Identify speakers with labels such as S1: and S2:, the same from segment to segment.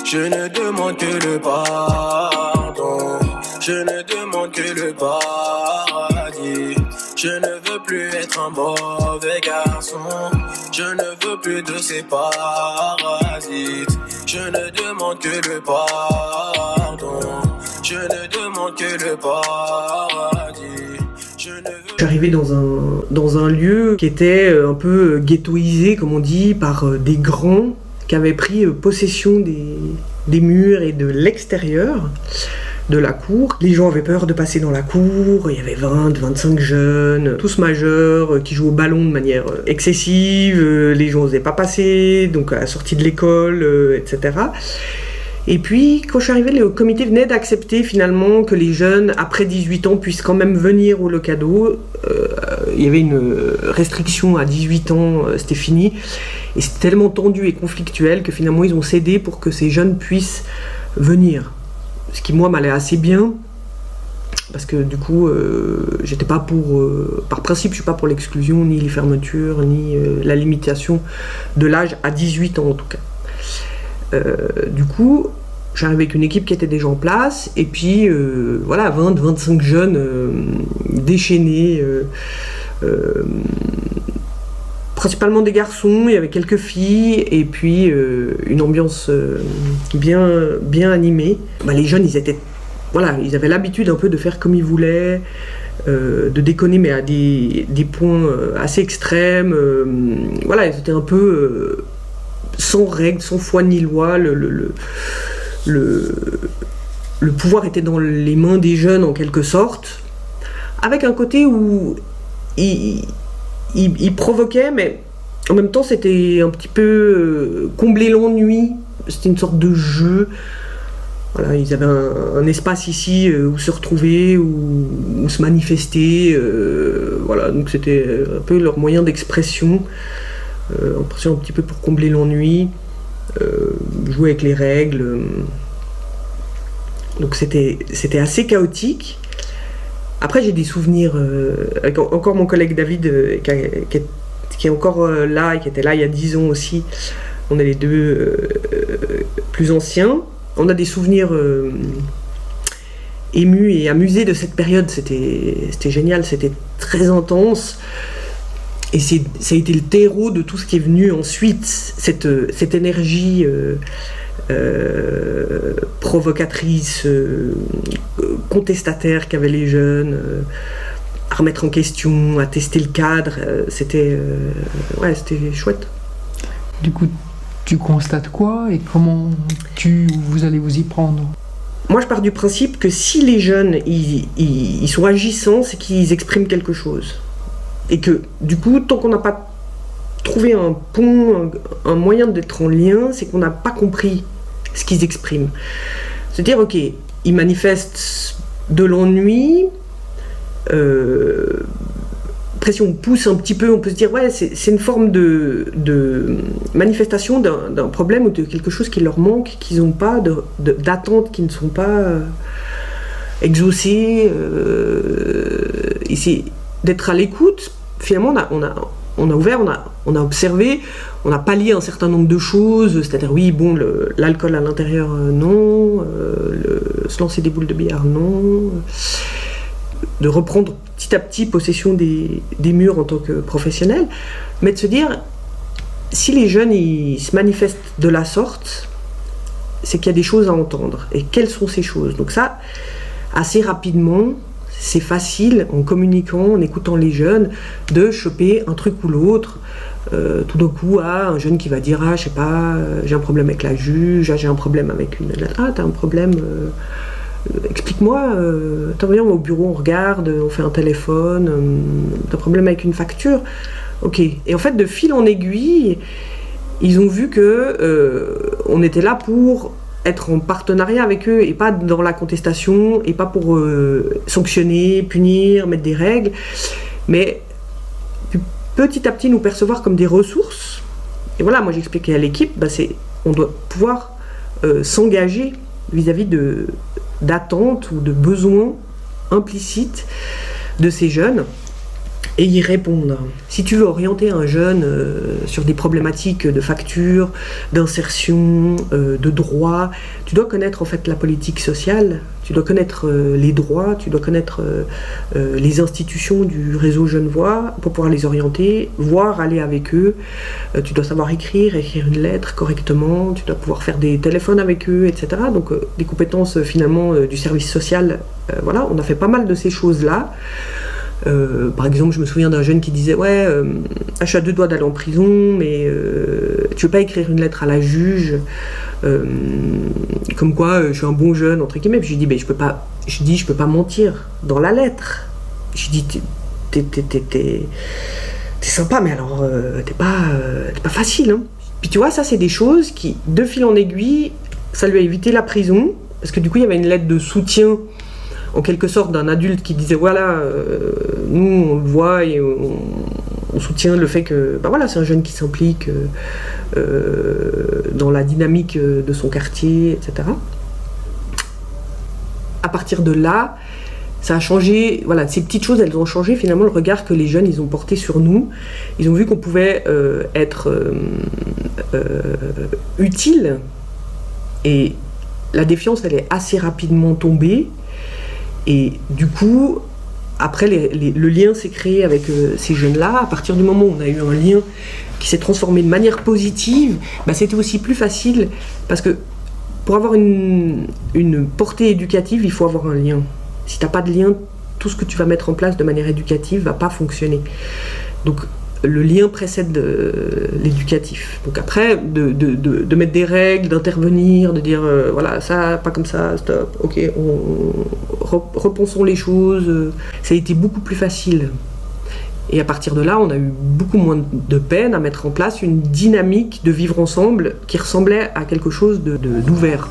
S1: Je ne demande que le pardon. Je ne demande que le paradis. Je ne veux plus être un mauvais garçon. Je ne veux plus de ces parasites. Je ne demande que le pardon. Je ne demande que le paradis. Je suis
S2: arrivé dans un lieu qui était un peu ghettoisé, comme on dit, par des grands qui avaient pris possession des murs et de l'extérieur de la cour. Les gens avaient peur de passer dans la cour, il y avait 20-25 jeunes, tous majeurs, qui jouaient au ballon de manière excessive, les gens n'osaient pas passer, donc à la sortie de l'école, etc. Et puis, quand je suis arrivée, le comité venait d'accepter finalement que les jeunes, après 18 ans, puissent quand même venir au Locado. Il y avait une restriction à 18 ans, c'était fini. Et c'était tellement tendu et conflictuel que finalement, ils ont cédé pour que ces jeunes puissent venir. Ce qui, moi, m'allait assez bien. Parce que du coup, j'étais pas pour... par principe, je suis pas pour l'exclusion, ni les fermetures, ni la limitation de l'âge à 18 ans en tout cas. Du coup, j'arrivais avec une équipe qui était déjà en place, et puis voilà, 20-25 jeunes déchaînés, principalement des garçons, il y avait quelques filles, et puis une ambiance bien animée. Bah, les jeunes, ils avaient l'habitude un peu de faire comme ils voulaient, de déconner, mais à des points assez extrêmes. Voilà, ils étaient un peu... sans règles, sans foi ni loi, le pouvoir était dans les mains des jeunes en quelque sorte, avec un côté où il provoquait, mais en même temps c'était un petit peu combler l'ennui, c'était une sorte de jeu. Voilà, ils avaient un espace ici où se retrouver, où se manifester, voilà, donc c'était un peu leur moyen d'expression. En pression un petit peu pour combler l'ennui, jouer avec les règles. Donc c'était assez chaotique. Après j'ai des souvenirs avec encore mon collègue David qui est encore là et qui était là il y a 10 ans aussi. On est les deux plus anciens. On a des souvenirs émus et amusés de cette période. C'était génial, c'était très intense. Et ça a été le terreau de tout ce qui est venu ensuite, cette énergie provocatrice, contestataire qu'avaient les jeunes, à remettre en question, à tester le cadre. C'était chouette.
S3: Du coup, tu constates quoi et comment vous allez vous y prendre ?
S2: Moi, je pars du principe que si les jeunes ils sont agissants, c'est qu'ils expriment quelque chose. Et que, du coup, tant qu'on n'a pas trouvé un pont, un moyen d'être en lien, c'est qu'on n'a pas compris ce qu'ils expriment. C'est-à-dire, ok, ils manifestent de l'ennui, après si on pousse un petit peu, on peut se dire, ouais, c'est une forme de manifestation d'un problème ou de quelque chose qui leur manque, qu'ils n'ont pas, d'attentes qui ne sont pas exaucées, et c'est d'être à l'écoute. Finalement, on a ouvert, on a observé, on a pallié un certain nombre de choses, c'est-à-dire, oui, bon, l'alcool à l'intérieur, non, se lancer des boules de billard, non, de reprendre petit à petit possession des murs en tant que professionnel, mais de se dire, si les jeunes ils se manifestent de la sorte, c'est qu'il y a des choses à entendre. Et quelles sont ces choses ? Donc ça, assez rapidement, c'est facile, en communiquant, en écoutant les jeunes, de choper un truc ou l'autre. Tout d'un coup, un jeune qui va dire « Ah, je sais pas, j'ai un problème avec la juge, j'ai un problème avec une... Ah, t'as un problème... explique-moi, viens au bureau, on regarde, on fait un téléphone, t'as un problème avec une facture ?» Ok. Et en fait, de fil en aiguille, ils ont vu que on était là pour être en partenariat avec eux et pas dans la contestation et pas pour sanctionner, punir, mettre des règles, mais petit à petit nous percevoir comme des ressources. Et voilà, moi j'expliquais à l'équipe, on doit pouvoir s'engager vis-à-vis d'attentes ou de besoins implicites de ces jeunes. et y répondre. Si tu veux orienter un jeune sur des problématiques de facture, d'insertion, de droit, tu dois connaître en fait la politique sociale, tu dois connaître les droits, tu dois connaître les institutions du réseau Genevois pour pouvoir les orienter, voire aller avec eux. Tu dois savoir écrire une lettre correctement, tu dois pouvoir faire des téléphones avec eux, etc. Donc des compétences finalement du service social, voilà, on a fait pas mal de ces choses-là. Par exemple, je me souviens d'un jeune qui disait ouais, je suis à 2 doigts d'aller en prison, mais tu veux pas écrire une lettre à la juge, comme quoi je suis un bon jeune entre guillemets. Puis je lui dis je peux pas mentir dans la lettre. Je lui dis t'es sympa, mais alors t'es pas facile. Hein. Puis tu vois, ça c'est des choses qui, de fil en aiguille, ça lui a évité la prison, parce que du coup il y avait une lettre de soutien en quelque sorte d'un adulte qui disait voilà, nous on le voit et on soutient le fait que voilà, c'est un jeune qui s'implique dans la dynamique de son quartier, etc. À partir de là, ça a changé, voilà, ces petites choses, elles ont changé finalement le regard que les jeunes ils ont porté sur nous. Ils ont vu qu'on pouvait être utile, et la défiance elle est assez rapidement tombée. Et du coup, après, le lien s'est créé avec ces jeunes-là. À partir du moment où on a eu un lien qui s'est transformé de manière positive, c'était aussi plus facile, parce que pour avoir une portée éducative, il faut avoir un lien. Si tu n'as pas de lien, tout ce que tu vas mettre en place de manière éducative ne va pas fonctionner. Donc le lien précède l'éducatif. Donc après, de mettre des règles, d'intervenir, de dire voilà, ça, pas comme ça, stop, ok, repensons les choses, ça a été beaucoup plus facile. Et à partir de là, on a eu beaucoup moins de peine à mettre en place une dynamique de vivre ensemble qui ressemblait à quelque chose d'ouvert.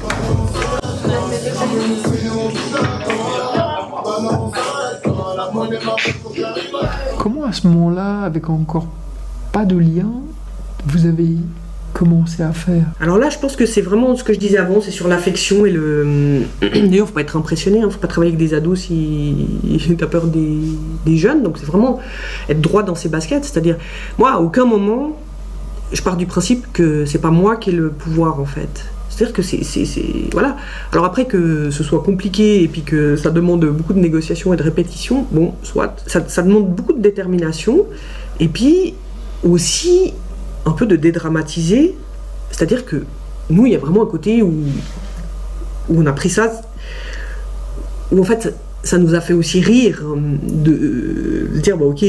S3: Comment à ce moment-là, avec encore pas de lien, vous avez commencé à faire?
S2: Alors là, je pense que c'est vraiment ce que je disais avant, c'est sur l'affection et le... D'ailleurs, faut pas être impressionné, faut pas travailler avec des ados si t'as peur des jeunes, donc c'est vraiment être droit dans ses baskets, c'est-à-dire, moi, à aucun moment, je pars du principe que c'est pas moi qui ai le pouvoir, en fait. C'est-à-dire que c'est... Voilà. Alors après, que ce soit compliqué et puis que ça demande beaucoup de négociations et de répétitions, bon, soit. Ça demande beaucoup de détermination. Et puis, aussi, un peu de dédramatiser. C'est-à-dire que nous, il y a vraiment un côté où on a pris ça... Où en fait, ça nous a fait aussi rire de dire, ok,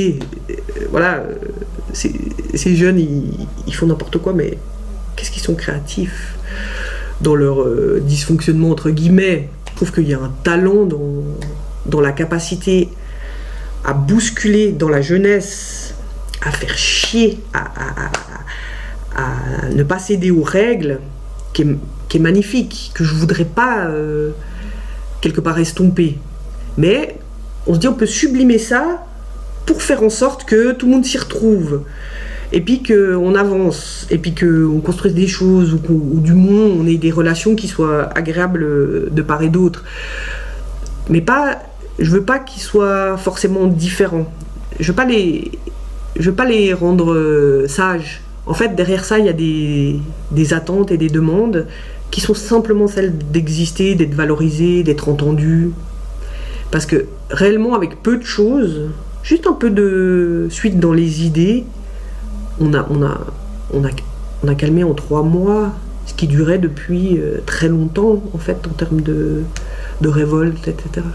S2: voilà, ces jeunes, ils font n'importe quoi, mais qu'est-ce qu'ils sont créatifs dans leur dysfonctionnement entre guillemets. Je trouve qu'il y a un talent dans la capacité à bousculer dans la jeunesse, à faire chier, à ne pas céder aux règles, qui est magnifique, que je voudrais pas quelque part estomper. Mais on se dit on peut sublimer ça pour faire en sorte que tout le monde s'y retrouve. Et puis qu'on avance, et puis qu'on construise des choses, ou du moins on ait des relations qui soient agréables de part et d'autre. Mais pas, je veux pas qu'ils soient forcément différents. Je veux pas les rendre sages. En fait, derrière ça, il y a des attentes et des demandes qui sont simplement celles d'exister, d'être valorisées, d'être entendues. Parce que réellement, avec peu de choses, juste un peu de suite dans les idées, on a calmé en 3 mois, ce qui durait depuis très longtemps, en fait, en termes de révolte, etc.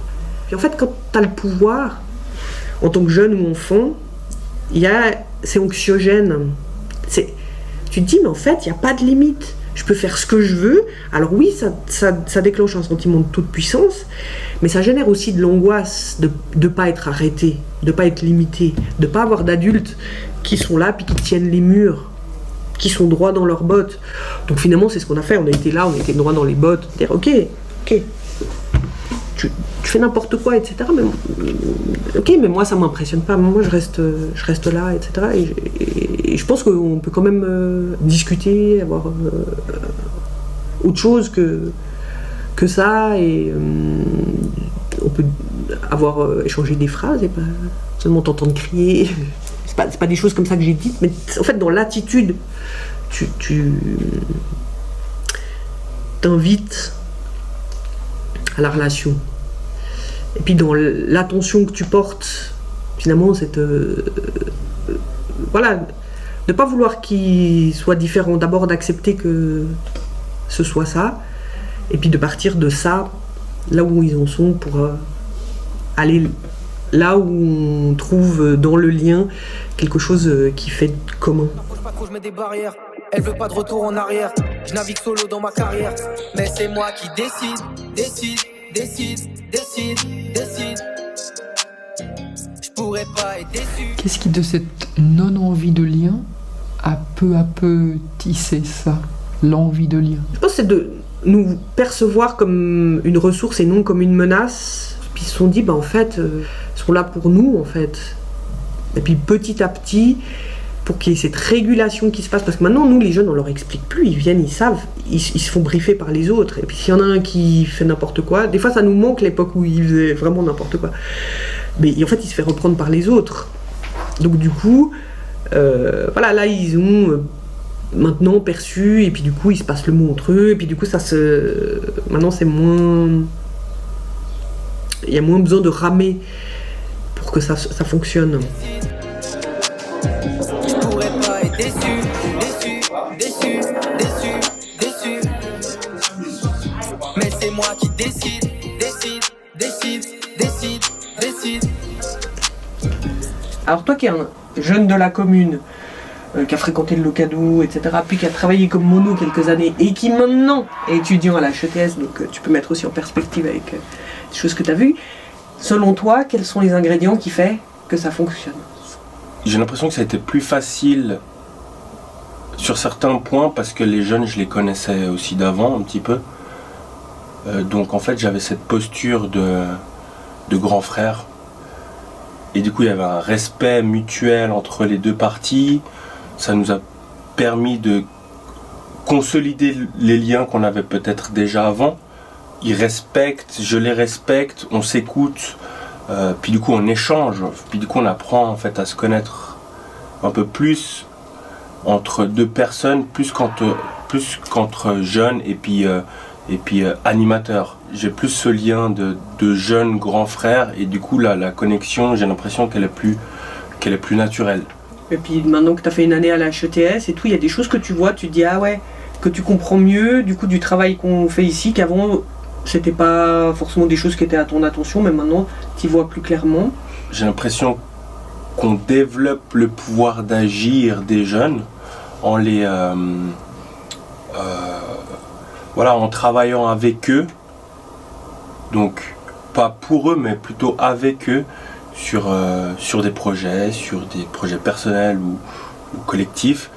S2: Puis en fait, quand tu as le pouvoir, en tant que jeune ou enfant, c'est anxiogène. Tu te dis, mais en fait, il n'y a pas de limite. Je peux faire ce que je veux. Alors oui, ça déclenche un sentiment de toute puissance, mais ça génère aussi de l'angoisse de ne pas être arrêté, de ne pas être limité, de ne pas avoir d'adultes qui sont là puis qui tiennent les murs, qui sont droits dans leurs bottes. Donc finalement, c'est ce qu'on a fait. On a été là, on était droit dans les bottes. Dire, ok, tu fais n'importe quoi, etc. Mais, ok, mais moi, ça m'impressionne pas. Moi, je reste là, etc. Et je pense qu'on peut quand même discuter, avoir autre chose que ça. Et on peut avoir avoir échangé des phrases et pas seulement t'entendre crier. C'est pas des choses comme ça que j'ai dites, mais en fait dans l'attitude, tu t'invites à la relation. Et puis dans l'attention que tu portes, finalement, voilà, ne pas vouloir qu'il soit différent, d'abord d'accepter que ce soit ça, et puis de partir de ça, là où ils en sont, pour aller là où on trouve dans le lien quelque chose qui fait commun.
S1: Je mets des barrières, elle veut pas de retour en arrière. Je navigue solo dans ma carrière, mais c'est moi qui décide. Je pourrais pas être déçu.
S3: Qu'est-ce qui, de cette non-envie de lien, a peu à peu tissé ça, l'envie de lien?
S2: Je pense que c'est de nous percevoir comme une ressource et non comme une menace. Puis ils se sont dit, en fait, ils sont là pour nous, en fait. Et puis petit à petit, pour qu'il y ait cette régulation qui se passe, parce que maintenant, nous, les jeunes, on leur explique plus, ils viennent, ils savent, ils se font briefer par les autres. Et puis s'il y en a un qui fait n'importe quoi, des fois ça nous manque l'époque où il faisait vraiment n'importe quoi. Mais en fait, il se fait reprendre par les autres. Donc du coup, voilà, là, ils ont maintenant perçu, et puis du coup, ils se passent le mot entre eux, et puis du coup, maintenant, c'est moins... Il y a moins besoin de ramer pour que ça fonctionne.
S1: Je pourrais pas être déçu. Mais c'est moi qui décide.
S2: Alors toi qui es un jeune de la commune, qui a fréquenté le Locado, etc., puis qui a travaillé comme mono quelques années, et qui maintenant est étudiant à la HETS, donc tu peux mettre aussi en perspective avec des choses que tu as vues, selon toi, quels sont les ingrédients qui font que ça fonctionne?
S4: J'ai l'impression que ça a été plus facile sur certains points parce que les jeunes, je les connaissais aussi d'avant un petit peu. Donc en fait, j'avais cette posture de grand frère. Et du coup, il y avait un respect mutuel entre les deux parties. Ça nous a permis de consolider les liens qu'on avait peut-être déjà avant. Ils respectent, je les respecte, on s'écoute. Puis du coup on échange, puis du coup on apprend en fait à se connaître un peu plus entre deux personnes, plus qu'entre jeunes et puis animateurs. J'ai plus ce lien de jeunes grands frères et du coup la connexion, j'ai l'impression qu'elle est plus naturelle.
S2: Et puis maintenant que tu as fait une année à la HETS et tout, il y a des choses que tu vois, tu te dis ah ouais, que tu comprends mieux du coup du travail qu'on fait ici qu'avant. C'était pas forcément des choses qui étaient à ton attention, mais maintenant tu y vois plus clairement.
S4: J'ai l'impression qu'on développe le pouvoir d'agir des jeunes en les en travaillant avec eux. Donc pas pour eux, mais plutôt avec eux sur des projets personnels ou collectifs.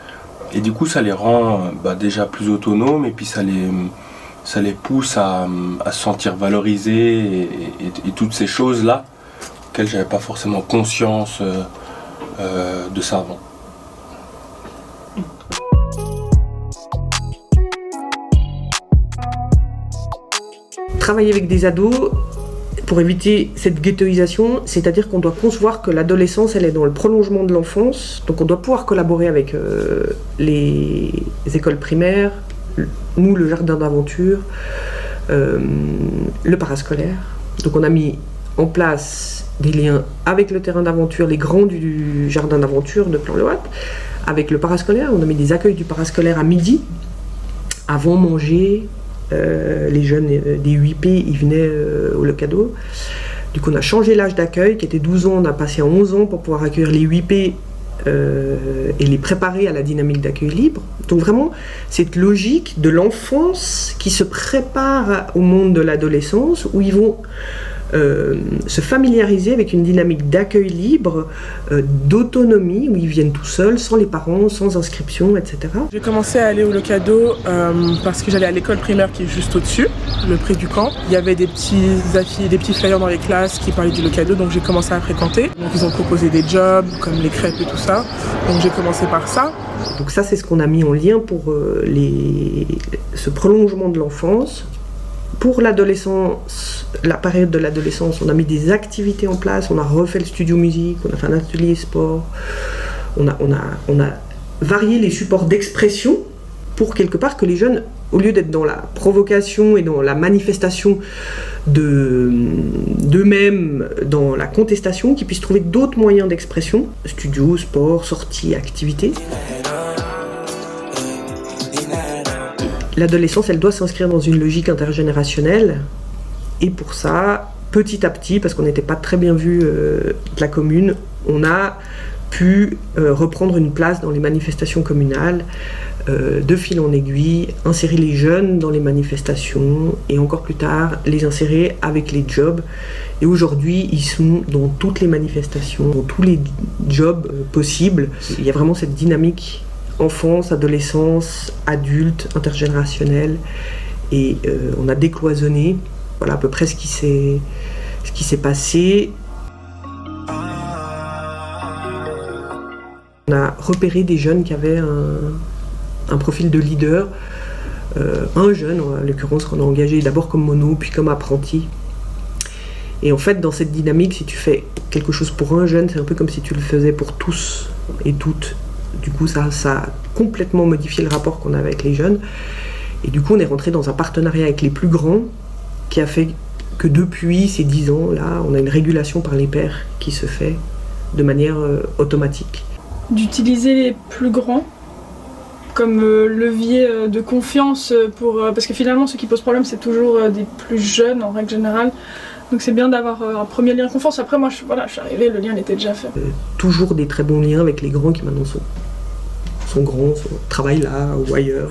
S4: Et du coup ça les rend déjà plus autonomes et puis ça les pousse à se sentir valorisés et toutes ces choses-là auxquelles j'avais pas forcément conscience de ça avant.
S2: Travailler avec des ados pour éviter cette ghettoisation, c'est-à-dire qu'on doit concevoir que l'adolescence, elle est dans le prolongement de l'enfance, donc on doit pouvoir collaborer avec les écoles primaires, nous, le jardin d'aventure, le parascolaire. Donc on a mis en place des liens avec le terrain d'aventure, les grands du jardin d'aventure de Plan-le-Watt, avec le parascolaire. On a mis des accueils du parascolaire à midi, avant manger. Les jeunes des 8P, ils venaient au Locado. Du coup, on a changé l'âge d'accueil, qui était 12 ans, on a passé à 11 ans pour pouvoir accueillir les 8P et les préparer à la dynamique d'accueil libre. Donc vraiment, cette logique de l'enfance qui se prépare au monde de l'adolescence, où ils vont se familiariser avec une dynamique d'accueil libre, d'autonomie, où ils viennent tout seuls, sans les parents, sans inscription, etc.
S5: J'ai commencé à aller au Locado parce que j'allais à l'école primaire qui est juste au-dessus, le pré du camp. Il y avait des petits flyers dans les classes qui parlaient du Locado, donc j'ai commencé à fréquenter. Donc ils ont proposé des jobs, comme les crêpes et tout ça. Donc j'ai commencé par ça.
S2: Donc ça, c'est ce qu'on a mis en lien pour ce prolongement de l'enfance, pour l'adolescence, la période de l'adolescence, on a mis des activités en place, on a refait le studio musique, on a fait un atelier sport, on a varié les supports d'expression pour quelque part que les jeunes, au lieu d'être dans la provocation et dans la manifestation d'eux-mêmes, dans la contestation, qu'ils puissent trouver d'autres moyens d'expression, studio, sport, sorties, activités. L'adolescence, elle doit s'inscrire dans une logique intergénérationnelle. Et pour ça, petit à petit, parce qu'on n'était pas très bien vu de la commune, on a pu reprendre une place dans les manifestations communales, de fil en aiguille, insérer les jeunes dans les manifestations et encore plus tard, les insérer avec les jobs. Et aujourd'hui, ils sont dans toutes les manifestations, dans tous les jobs possibles. Il y a vraiment cette dynamique enfance, adolescence, adulte, intergénérationnelle, et on a décloisonné, voilà à peu près ce qui s'est passé. On a repéré des jeunes qui avaient un profil de leader, un jeune en l'occurrence qu'on a engagé d'abord comme mono puis comme apprenti. Et en fait, dans cette dynamique, si tu fais quelque chose pour un jeune, c'est un peu comme si tu le faisais pour tous et toutes. Du coup, ça a complètement modifié le rapport qu'on avait avec les jeunes. Et du coup, on est rentré dans un partenariat avec les plus grands qui a fait que depuis ces 10 ans, là, on a une régulation par les pairs qui se fait de manière automatique.
S6: D'utiliser les plus grands comme levier de confiance parce que finalement, ce qui pose problème, c'est toujours des plus jeunes en règle générale. Donc c'est bien d'avoir un premier lien de confiance. Après, moi, je suis arrivée, le lien était déjà fait.
S2: Toujours des très bons liens avec les grands qui maintenant sont grands, travaillent là ou ailleurs.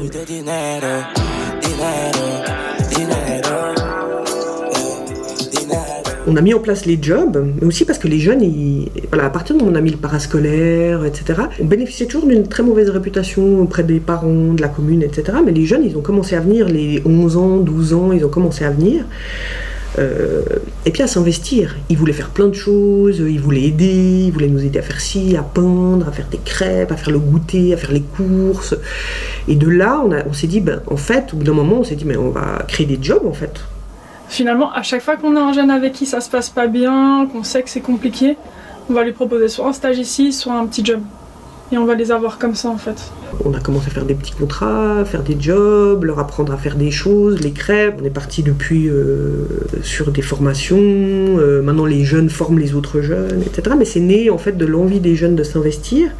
S2: On a mis en place les jobs, mais aussi parce que les jeunes, à partir du moment où on a mis le parascolaire, etc., on bénéficiait toujours d'une très mauvaise réputation auprès des parents, de la commune, etc. Mais les jeunes, ils ont commencé à venir, les 11 ans, 12 ans, ils ont commencé à venir. Et puis à s'investir. Ils voulaient faire plein de choses, ils voulaient aider, ils voulaient nous aider à faire ci, à peindre, à faire des crêpes, à faire le goûter, à faire les courses. Et de là, on s'est dit, en fait, au bout d'un moment, on s'est dit, mais on va créer des jobs, en fait.
S6: Finalement, à chaque fois qu'on a un jeune avec qui ça se passe pas bien, qu'on sait que c'est compliqué, on va lui proposer soit un stage ici, soit un petit job. Et on va les avoir comme ça, en fait.
S2: On a commencé à faire des petits contrats, faire des jobs, leur apprendre à faire des choses, les crêpes. On est parti depuis sur des formations. Maintenant, les jeunes forment les autres jeunes, etc. Mais c'est né, en fait, de l'envie des jeunes de s'investir.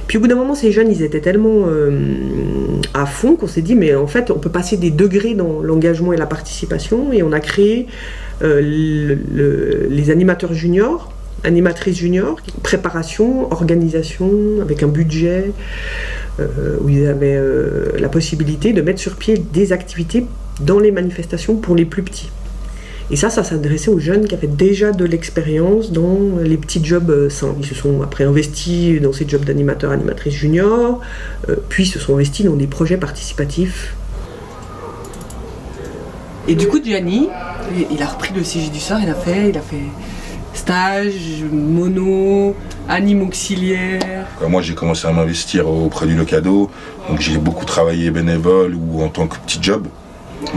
S2: Puis au bout d'un moment, ces jeunes, ils étaient tellement à fond qu'on s'est dit, mais en fait, on peut passer des degrés dans l'engagement et la participation. Et on a créé les animateurs juniors, animatrices juniors, préparation, organisation, avec un budget, où ils avaient la possibilité de mettre sur pied des activités dans les manifestations pour les plus petits. Et ça s'adressait aux jeunes qui avaient déjà de l'expérience dans les petits jobs simples. Ils se sont après investis dans ces jobs d'animateurs, animatrices juniors, puis se sont investis dans des projets participatifs.
S7: Et du coup, Gianni, il a repris le CG du soir, il a fait stage, mono, anime auxiliaire.
S8: Moi, j'ai commencé à m'investir auprès du Locado, donc j'ai beaucoup travaillé bénévole ou en tant que petit job,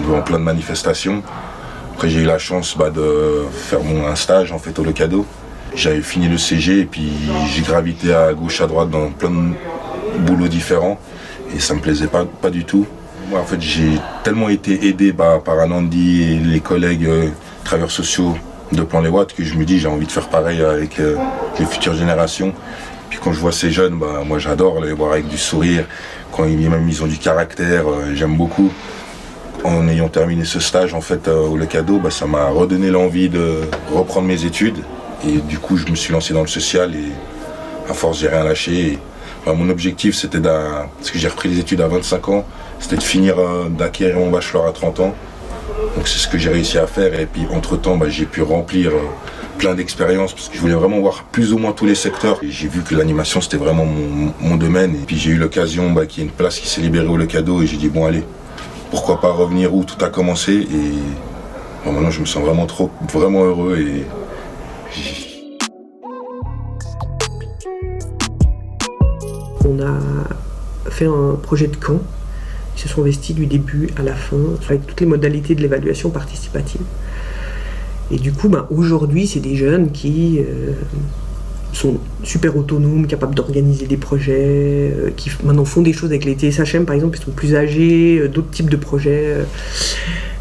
S8: dans plein de manifestations. Après, j'ai eu la chance de faire un stage en fait au Locado. J'avais fini le CG et puis j'ai gravité à gauche à droite dans plein de boulots différents et ça me plaisait pas du tout. Moi, en fait, j'ai tellement été aidé par Anandi et les collègues travailleurs sociaux de Plan-les-Ouates que je me dis j'ai envie de faire pareil avec les futures générations. Puis quand je vois ces jeunes, moi j'adore les voir avec du sourire. Quand ils ont du caractère, j'aime beaucoup. En ayant terminé ce stage en fait au Locado, ça m'a redonné l'envie de reprendre mes études. Et du coup, je me suis lancé dans le social et à force, j'ai rien lâché. Et, mon objectif, c'était parce que j'ai repris les études à 25 ans, c'était d'acquérir mon bachelor à 30 ans. Donc c'est ce que j'ai réussi à faire. Et puis entre-temps, j'ai pu remplir plein d'expériences parce que je voulais vraiment voir plus ou moins tous les secteurs. Et j'ai vu que l'animation, c'était vraiment mon domaine. Et puis j'ai eu l'occasion qu'il y ait une place qui s'est libérée au Locado et j'ai dit bon allez, pourquoi pas revenir où tout a commencé. Et maintenant, je me sens vraiment heureux. Et
S2: on a fait un projet de camp Ils se sont investis du début à la fin, avec toutes les modalités de l'évaluation participative. Et du coup, aujourd'hui, c'est des jeunes qui sont super autonomes, capables d'organiser des projets, qui maintenant font des choses avec les TSHM, par exemple, ils sont plus âgés, d'autres types de projets.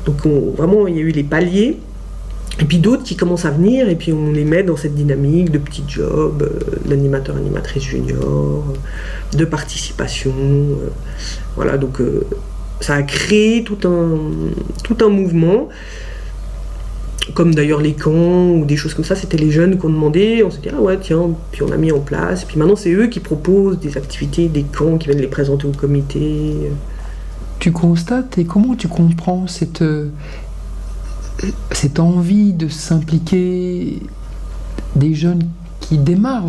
S2: Donc vraiment, il y a eu les paliers. Et puis d'autres qui commencent à venir, et puis on les met dans cette dynamique de petits jobs, d'animateur, animatrice junior, de participation. Voilà, donc ça a créé tout un mouvement. Comme d'ailleurs les camps ou des choses comme ça, c'était les jeunes qu'on demandait, on s'est dit ah ouais tiens, puis on a mis en place, puis maintenant c'est eux qui proposent des activités, des camps, qui viennent les présenter au comité.
S3: Tu constates et comment tu comprends cette envie de s'impliquer des jeunes qui démarrent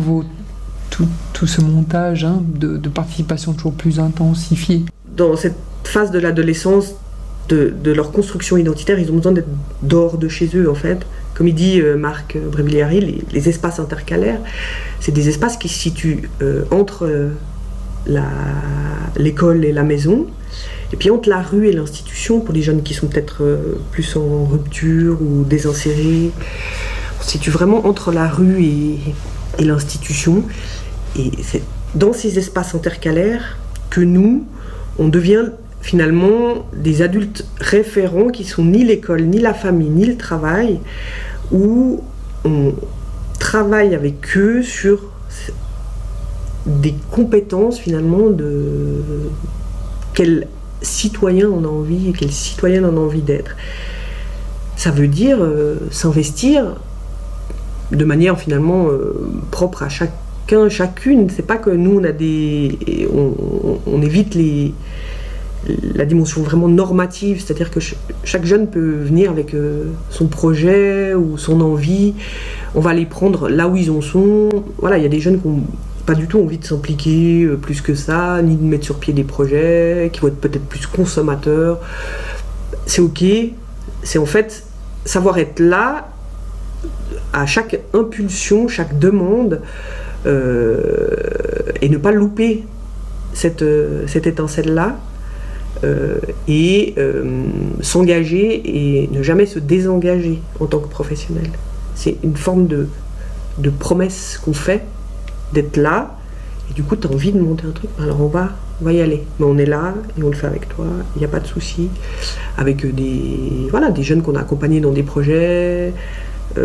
S3: tout ce montage de participation toujours plus intensifiée?
S2: Dans cette phase de l'adolescence, de leur construction identitaire, ils ont besoin d'être dehors de chez eux en fait. Comme il dit Marc Brébiliari, les espaces intercalaires, c'est des espaces qui se situent entre l'école et la maison, et puis entre la rue et l'institution, pour les jeunes qui sont peut-être plus en rupture ou désinsérés. On se situe vraiment entre la rue et l'institution, et c'est dans ces espaces intercalaires que nous, on devient finalement des adultes référents qui sont ni l'école, ni la famille, ni le travail, où on travaille avec eux sur des compétences finalement de quel citoyen on a envie et quelle citoyenne on a envie d'être. Ça veut dire s'investir de manière finalement propre à chacun, chacune. C'est pas que nous on évite la dimension vraiment normative, c'est-à-dire que chaque jeune peut venir avec son projet ou son envie. On va les prendre là où ils en sont. Voilà, il y a des jeunes qui n'ont pas du tout envie de s'impliquer plus que ça, ni de mettre sur pied des projets, qui vont être peut-être plus consommateurs. C'est ok, c'est en fait savoir être là à chaque impulsion, chaque demande, et ne pas louper cette étincelle-là. Et s'engager et ne jamais se désengager en tant que professionnel. C'est une forme de promesse qu'on fait, d'être là, et du coup tu as envie de monter un truc, alors on va y aller. Mais on est là et on le fait avec toi, il n'y a pas de souci. Avec des jeunes qu'on a accompagnés dans des projets, je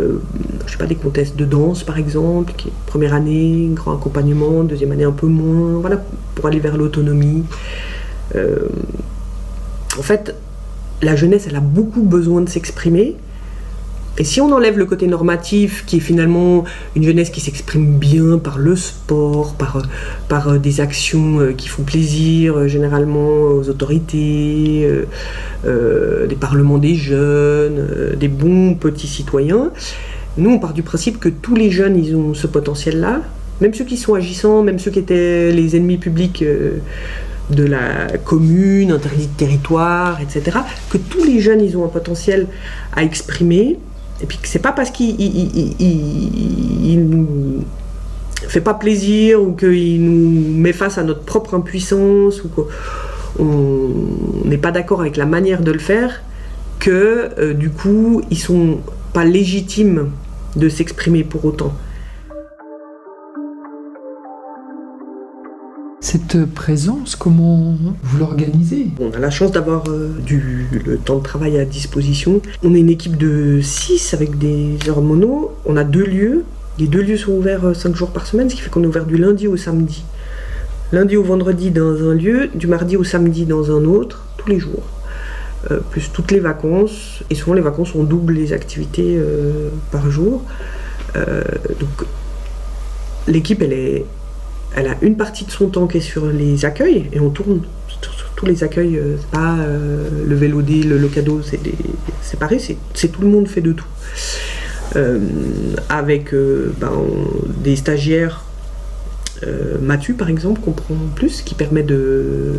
S2: sais pas, des contests de danse par exemple, qui est première année, grand accompagnement, deuxième année un peu moins, voilà, pour aller vers l'autonomie. En fait, la jeunesse, elle a beaucoup besoin de s'exprimer. Et si on enlève le côté normatif, qui est finalement une jeunesse qui s'exprime bien par le sport, par des actions qui font plaisir généralement aux autorités, des parlements des jeunes, des bons petits citoyens, nous on part du principe que tous les jeunes, ils ont ce potentiel-là, même ceux qui sont agissants, même ceux qui étaient les ennemis publics de la commune, interdit de territoire, etc. Que tous les jeunes, ils ont un potentiel à exprimer, et puis que c'est pas parce qu'il nous fait pas plaisir ou qu'il nous met face à notre propre impuissance ou qu'on n'est pas d'accord avec la manière de le faire que du coup ils sont pas légitimes de s'exprimer pour autant.
S3: Cette présence, comment vous l'organisez?
S2: On a la chance d'avoir le temps de travail à disposition. On est une équipe de 6 avec des heures mono. On a 2 lieux. Les 2 lieux sont ouverts 5 jours par semaine, ce qui fait qu'on est ouvert du lundi au samedi. Lundi au vendredi dans un lieu, du mardi au samedi dans un autre, tous les jours. Plus toutes les vacances. Et souvent les vacances, on double les activités par jour. Donc l'équipe, elle a une partie de son temps qui est sur les accueils, et on tourne sur tous les accueils. C'est pas le VLOD, le Locado, c'est pareil, c'est tout le monde fait de tout. Avec des stagiaires, Mathieu par exemple, qu'on prend plus, qui permet de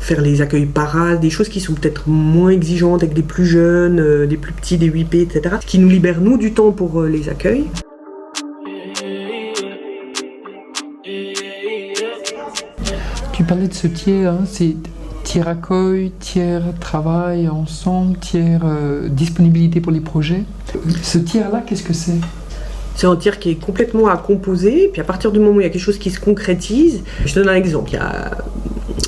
S2: faire les accueils parades, des choses qui sont peut-être moins exigeantes avec des plus jeunes, des plus petits, des 8P, etc. Ce qui nous libère, nous, du temps pour les accueils.
S3: Tu parlais de ce tiers, c'est tiers accueil, tiers travail ensemble, tiers disponibilité pour les projets. Ce tiers-là, qu'est-ce que c'est ?
S2: C'est un tiers qui est complètement à composer, puis à partir du moment où il y a quelque chose qui se concrétise, je te donne un exemple, il y a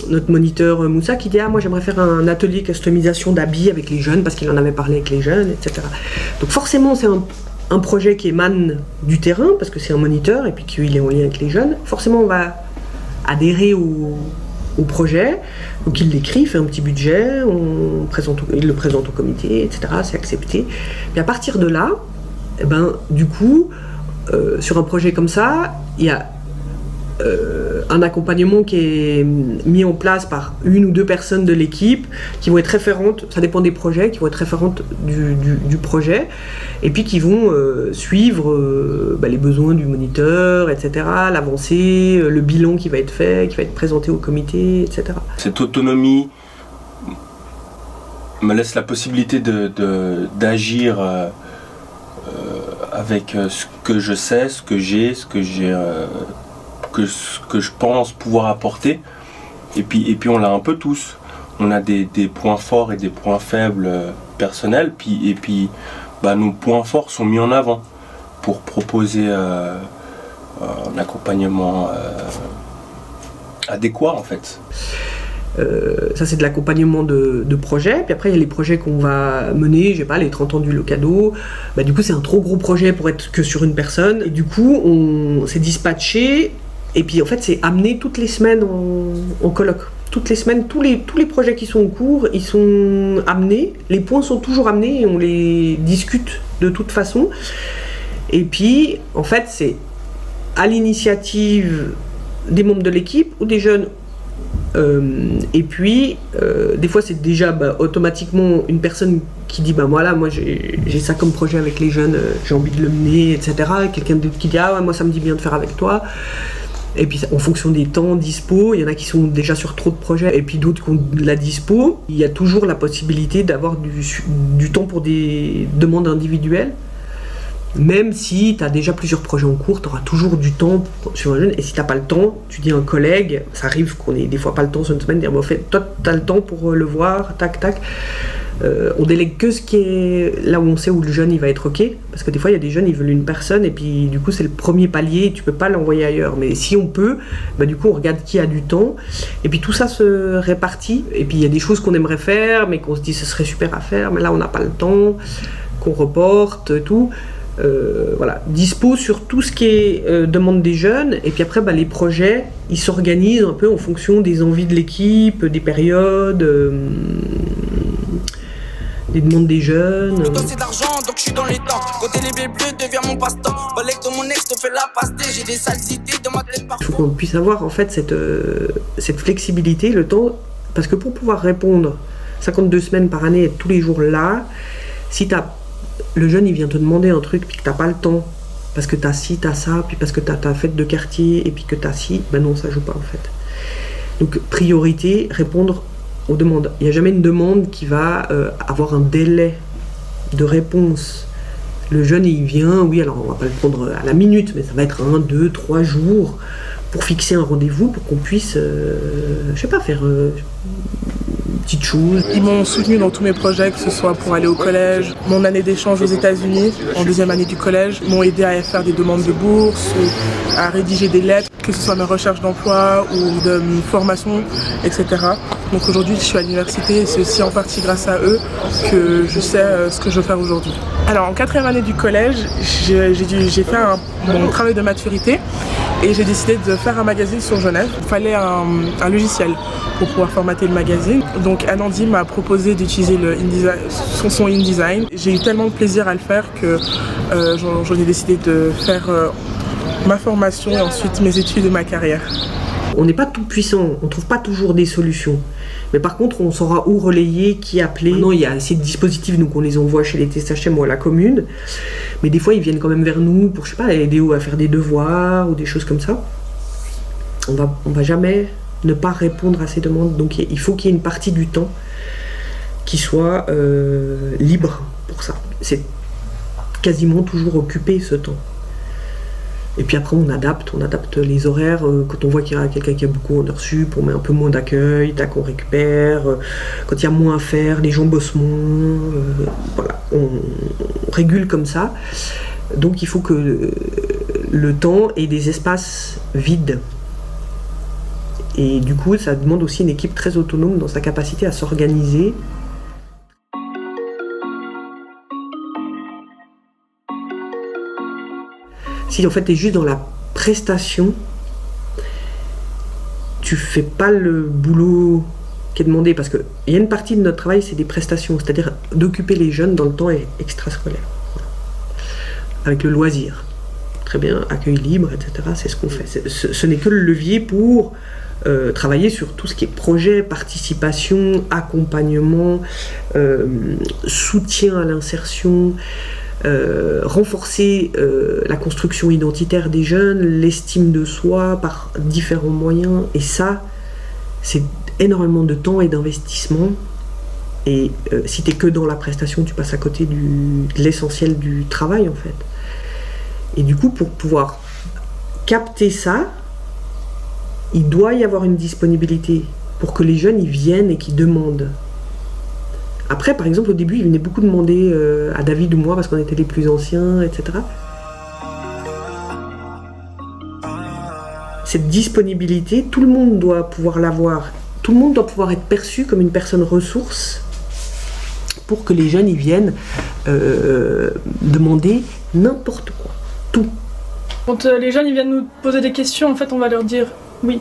S2: notre moniteur Moussa qui dit « Ah, moi j'aimerais faire un atelier customisation d'habits avec les jeunes, parce qu'il en avait parlé avec les jeunes, etc. » Donc forcément c'est un projet qui émane du terrain, parce que c'est un moniteur, et puis qu'il est en lien avec les jeunes. Forcément on va adhérer au projet, donc il l'écrit, fait un petit budget, il le présente au comité, etc. C'est accepté. Puis à partir de là, eh ben, du coup, sur un projet comme ça, il y a un accompagnement qui est mis en place par une ou deux personnes de l'équipe qui vont être référentes, ça dépend des projets, qui vont être référentes du projet, et puis qui vont suivre les besoins du moniteur, etc., l'avancée, le bilan qui va être fait, qui va être présenté au comité, etc.
S4: Cette autonomie me laisse la possibilité d'agir avec ce que je sais, ce que j'ai, que je pense pouvoir apporter. Et puis on l'a un peu tous. On a des points forts et des points faibles personnels. Et puis nos points forts sont mis en avant pour proposer un accompagnement adéquat en fait.
S2: Ça c'est de l'accompagnement de projets, puis après il y a les projets qu'on va mener, je sais pas, les 30 ans du Locado, du coup c'est un trop gros projet pour être que sur une personne, et du coup on s'est dispatché, et puis en fait c'est amené toutes les semaines en colloque. Toutes les semaines, tous les projets qui sont en cours, ils sont amenés, les points sont toujours amenés et on les discute de toute façon. Et puis en fait c'est à l'initiative des membres de l'équipe ou des jeunes. Et puis des fois c'est déjà automatiquement une personne qui dit voilà, moi j'ai ça comme projet avec les jeunes, j'ai envie de le mener, etc. Quelqu'un d'autre qui dit ah ouais, moi ça me dit bien de faire avec toi. Et puis en fonction des temps dispo, il y en a qui sont déjà sur trop de projets et puis d'autres qui ont de la dispo. Il y a toujours la possibilité d'avoir du temps pour des demandes individuelles. Même si tu as déjà plusieurs projets en cours, tu auras toujours du temps sur un jeune. Et si tu n'as pas le temps, tu dis à un collègue, ça arrive qu'on ait des fois pas le temps sur une semaine, dire en fait, toi tu as le temps pour le voir, tac tac. On délègue que ce qui est là où on sait où le jeune il va être ok. Parce que des fois il y a des jeunes, ils veulent une personne et puis du coup c'est le premier palier, tu peux pas l'envoyer ailleurs. Mais si on peut, du coup on regarde qui a du temps. Et puis tout ça se répartit. Et puis il y a des choses qu'on aimerait faire, mais qu'on se dit ce serait super à faire, mais là on n'a pas le temps, qu'on reporte, tout. Voilà, dispo sur tout ce qui est demande des jeunes, et puis après les projets ils s'organisent un peu en fonction des envies de l'équipe, des périodes, des demandes des jeunes.
S1: C'est de l'argent donc je suis dans les temps. Côté les bleus devient mon passe-temps. Balèque de mon ex te fait la pastée. J'ai des sales idées dans ma tête parfois.
S2: Il faut qu'on puisse avoir en fait cette flexibilité, le temps, parce que pour pouvoir répondre 52 semaines par année, être tous les jours là, si le jeune il vient te demander un truc puis que t'as pas le temps parce que t'as ci, t'as ça, puis parce que t'as ta fête de quartier et puis que t'as ci, non ça joue pas en fait. Donc priorité, répondre aux demandes. Il n'y a jamais une demande qui va avoir un délai de réponse. Le jeune il vient, oui alors on va pas le prendre à la minute, mais ça va être 1, 2, 3 jours pour fixer un rendez-vous pour qu'on puisse, je sais pas, faire petites choses.
S5: Ils m'ont soutenu dans tous mes projets, que ce soit pour aller au collège, mon année d'échange aux États-Unis, en deuxième année du collège, m'ont aidé à faire des demandes de bourse, à rédiger des lettres, que ce soit mes recherches d'emploi ou de formation, etc. Donc aujourd'hui je suis à l'université et c'est aussi en partie grâce à eux que je sais ce que je veux faire aujourd'hui. Alors en quatrième année du collège, j'ai fait mon travail de maturité et j'ai décidé de faire un magazine sur Genève. Il fallait un logiciel pour pouvoir formater le magazine. Donc Anandi m'a proposé d'utiliser son InDesign. J'ai eu tellement de plaisir à le faire que j'en ai décidé de faire ma formation et ensuite mes études et ma carrière.
S2: On n'est pas tout puissant, on ne trouve pas toujours des solutions. Mais par contre, on saura où relayer, qui appeler. Maintenant, il y a assez de dispositifs, donc on les envoie chez les TSHM ou à la commune. Mais des fois, ils viennent quand même vers nous pour, je sais pas, aider à faire des devoirs ou des choses comme ça. On va jamais ne pas répondre à ces demandes. Donc il faut qu'il y ait une partie du temps qui soit libre pour ça. C'est quasiment toujours occupé ce temps. Et puis après on adapte les horaires. Quand on voit qu'il y a quelqu'un qui a beaucoup en heures sup, on met un peu moins d'accueil, tac, on récupère. Quand il y a moins à faire, les gens bossent moins. Voilà, on régule comme ça. Donc il faut que le temps ait des espaces vides. Et du coup, ça demande aussi une équipe très autonome dans sa capacité à s'organiser. Si en fait tu es juste dans la prestation, tu fais pas le boulot qui est demandé, parce qu'il y a une partie de notre travail, c'est des prestations, c'est-à-dire d'occuper les jeunes dans le temps extrascolaire, avec le loisir. Très bien, accueil libre, etc. C'est ce qu'on fait. Ce n'est que le levier pour travailler sur tout ce qui est projet, participation, accompagnement, soutien à l'insertion, renforcer la construction identitaire des jeunes, l'estime de soi par différents moyens. Et ça, c'est énormément de temps et d'investissement. Et si tu es que dans la prestation, tu passes à côté de l'essentiel du travail, en fait. Et du coup, pour pouvoir capter ça, il doit y avoir une disponibilité pour que les jeunes ils viennent et qu'ils demandent. Après, par exemple, au début, ils venaient beaucoup demander à David ou moi, parce qu'on était les plus anciens, etc. Cette disponibilité, tout le monde doit pouvoir l'avoir. Tout le monde doit pouvoir être perçu comme une personne ressource pour que les jeunes ils viennent demander n'importe quoi, tout.
S6: Quand les jeunes ils viennent nous poser des questions, en fait, on va leur dire oui.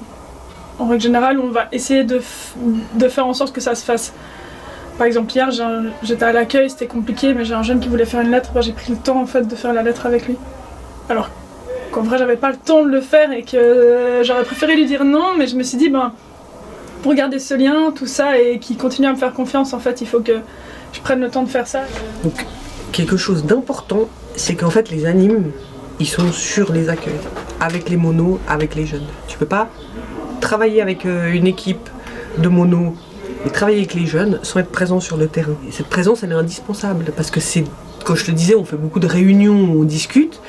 S6: En règle générale, on va essayer de faire en sorte que ça se fasse. Par exemple, hier, j'étais à l'accueil, c'était compliqué, mais j'ai un jeune qui voulait faire une lettre, j'ai pris le temps en fait de faire la lettre avec lui. Alors qu'en vrai, j'avais pas le temps de le faire et que j'aurais préféré lui dire non, mais je me suis dit, pour garder ce lien, tout ça, et qu'il continue à me faire confiance, en fait, il faut que je prenne le temps de faire ça.
S2: Donc, quelque chose d'important, c'est qu'en fait, les animes, ils sont sur les accueils, avec les monos, avec les jeunes. Tu peux pas travailler avec une équipe de monos et travailler avec les jeunes sans être présent sur le terrain. Et cette présence, elle est indispensable, parce que c'est, comme je te disais, on fait beaucoup de réunions où on discute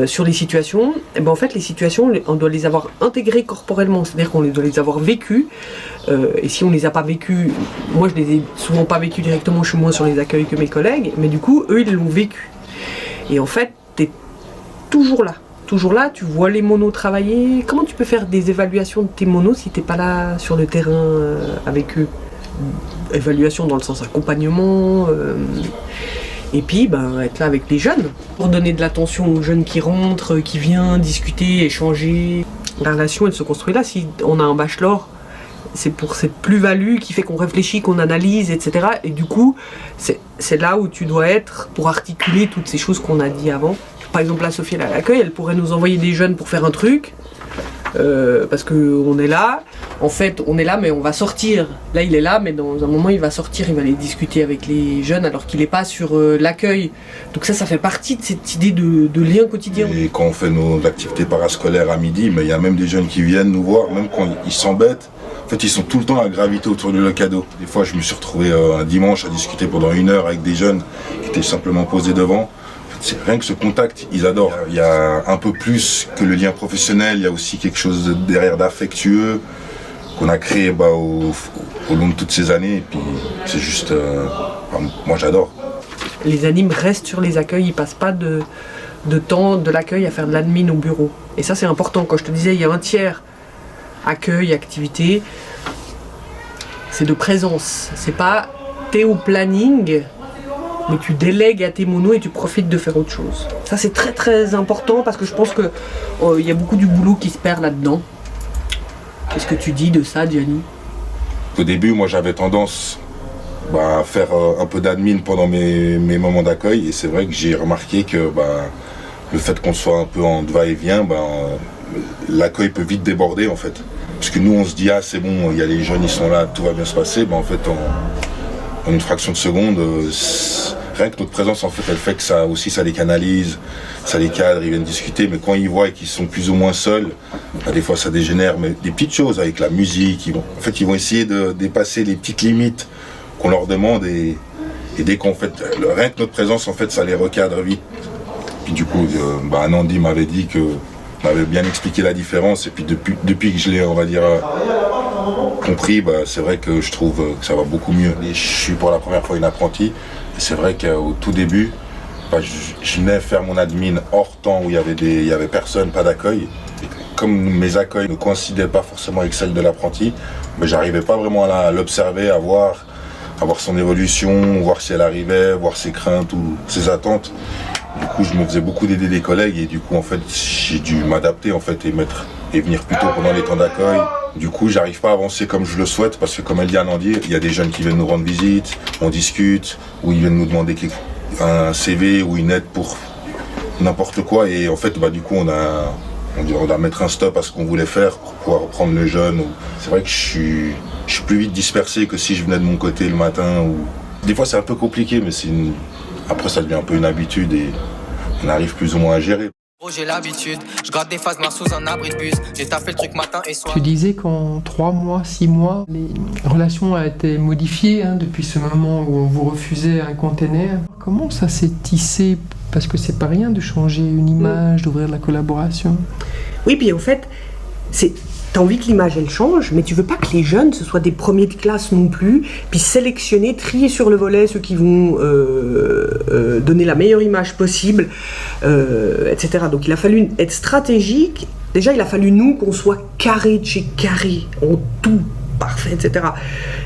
S2: sur les situations. Et ben en fait, les situations, on doit les avoir intégrées corporellement, c'est-à-dire qu'on doit les avoir vécues. Et si on les a pas vécues, moi je les ai souvent pas vécues directement, je suis moins sur les accueils que mes collègues, mais du coup, eux, ils l'ont vécu. Et en fait, t'es toujours là, tu vois les monos travailler. Comment tu peux faire des évaluations de tes monos si t'es pas là sur le terrain avec eux? Évaluation dans le sens accompagnement, et puis être là avec les jeunes, pour donner de l'attention aux jeunes qui rentrent, qui viennent discuter, échanger. La relation, elle se construit là. Si on a un bachelor, c'est pour cette plus-value qui fait qu'on réfléchit, qu'on analyse, etc. Et du coup, c'est là où tu dois être pour articuler toutes ces choses qu'on a dit avant. Par exemple, la Sophie à l'accueil, elle pourrait nous envoyer des jeunes pour faire un truc, parce qu'on est là. En fait, on est là, mais on va sortir. Là, il est là, mais dans un moment, il va sortir, il va aller discuter avec les jeunes, alors qu'il n'est pas sur l'accueil. Donc ça fait partie de cette idée de lien quotidien.
S8: Et quand on fait nos activités parascolaires à midi, mais il y a même des jeunes qui viennent nous voir, même quand ils s'embêtent. En fait, ils sont tout le temps à graviter autour du Locado. Des fois, je me suis retrouvé un dimanche à discuter pendant 1 heure avec des jeunes qui étaient simplement posés devant. Rien que ce contact, ils adorent. Il y a un peu plus que le lien professionnel, il y a aussi quelque chose derrière d'affectueux qu'on a créé au long de toutes ces années. Et puis c'est juste... moi j'adore.
S2: Les animes restent sur les accueils, ils passent pas de temps de l'accueil à faire de l'admin au bureau. Et ça c'est important. Quand je te disais il y a un tiers accueil, activité, c'est de présence. C'est pas t'es au planning, mais tu délègues à tes monos et tu profites de faire autre chose. Ça c'est très très important, parce que je pense que y a beaucoup du boulot qui se perd là-dedans. Qu'est-ce que tu dis de ça, Gianni?
S8: Au début, moi j'avais tendance à faire un peu d'admin pendant mes moments d'accueil, et c'est vrai que j'ai remarqué que le fait qu'on soit un peu en va-et-vient, l'accueil peut vite déborder en fait. Parce que nous on se dit c'est bon, il y a les jeunes, ils sont là, tout va bien se passer. En fait en une fraction de seconde, rien que notre présence en fait elle fait que ça les canalise, ça les cadre, ils viennent discuter, mais quand ils voient qu'ils sont plus ou moins seuls, des fois ça dégénère, mais des petites choses avec la musique, ils vont essayer de dépasser les petites limites qu'on leur demande, et dès qu'on fait, rien que notre présence en fait ça les recadre vite. Puis du coup, Nandi m'avait dit m'avait bien expliqué la différence. Et puis depuis que je l'ai, on va dire, compris, c'est vrai que je trouve que ça va beaucoup mieux. Et je suis pour la première fois une apprentie. Et c'est vrai qu'au tout début, je venais faire mon admin hors temps où il y avait personne, pas d'accueil. Et comme mes accueils ne coïncidaient pas forcément avec celles de l'apprenti, j'arrivais pas vraiment à l'observer, à voir son évolution, voir si elle arrivait, voir ses craintes ou ses attentes. Du coup, je me faisais beaucoup d'aider des collègues et du coup, en fait, j'ai dû m'adapter en fait et venir plus tôt pendant les temps d'accueil. Du coup, j'arrive pas à avancer comme je le souhaite parce que, comme elle dit à Nandi, il y a des jeunes qui viennent nous rendre visite, on discute, ou ils viennent nous demander un CV ou une aide pour n'importe quoi. Et en fait, du coup, on doit mettre un stop à ce qu'on voulait faire pour pouvoir reprendre le jeune. C'est vrai que je suis plus vite dispersé que si je venais de mon côté le matin. Des fois, c'est un peu compliqué, mais après, ça devient un peu une habitude et on arrive plus ou moins à gérer.
S1: J'ai l'habitude, je gratte des phases noires sous un abri de bus. J'ai taffé le truc matin et soir.
S3: Tu disais qu'en 3 mois, 6 mois, les relations ont été modifiées depuis ce moment où on vous refusait un container. Comment ça s'est tissé? Parce que c'est pas rien de changer une image, d'ouvrir de la collaboration.
S2: Oui, puis en fait, t'as envie que l'image elle change, mais tu veux pas que les jeunes ce soient des premiers de classe non plus, puis sélectionner, trier sur le volet ceux qui vont donner la meilleure image possible, etc. Donc il a fallu être stratégique. Déjà, il a fallu nous qu'on soit carré de chez carré, en tout parfait, etc.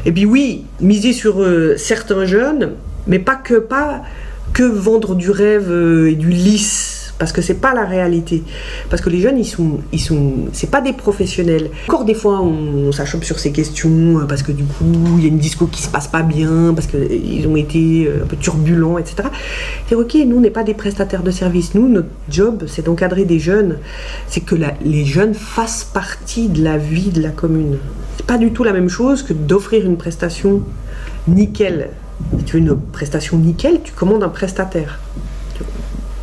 S2: Et puis oui, miser sur certains jeunes, mais pas que vendre du rêve et du lisse. Parce que c'est pas la réalité. Parce que les jeunes, c'est pas des professionnels. Encore des fois, on s'achoppe sur ces questions, parce que du coup, il y a une disco qui se passe pas bien, parce qu'ils ont été un peu turbulents, etc. Et ok, nous, on n'est pas des prestataires de services. Nous, notre job, c'est d'encadrer des jeunes. C'est que les jeunes fassent partie de la vie de la commune. C'est pas du tout la même chose que d'offrir une prestation nickel. Si tu veux une prestation nickel, tu commandes un prestataire.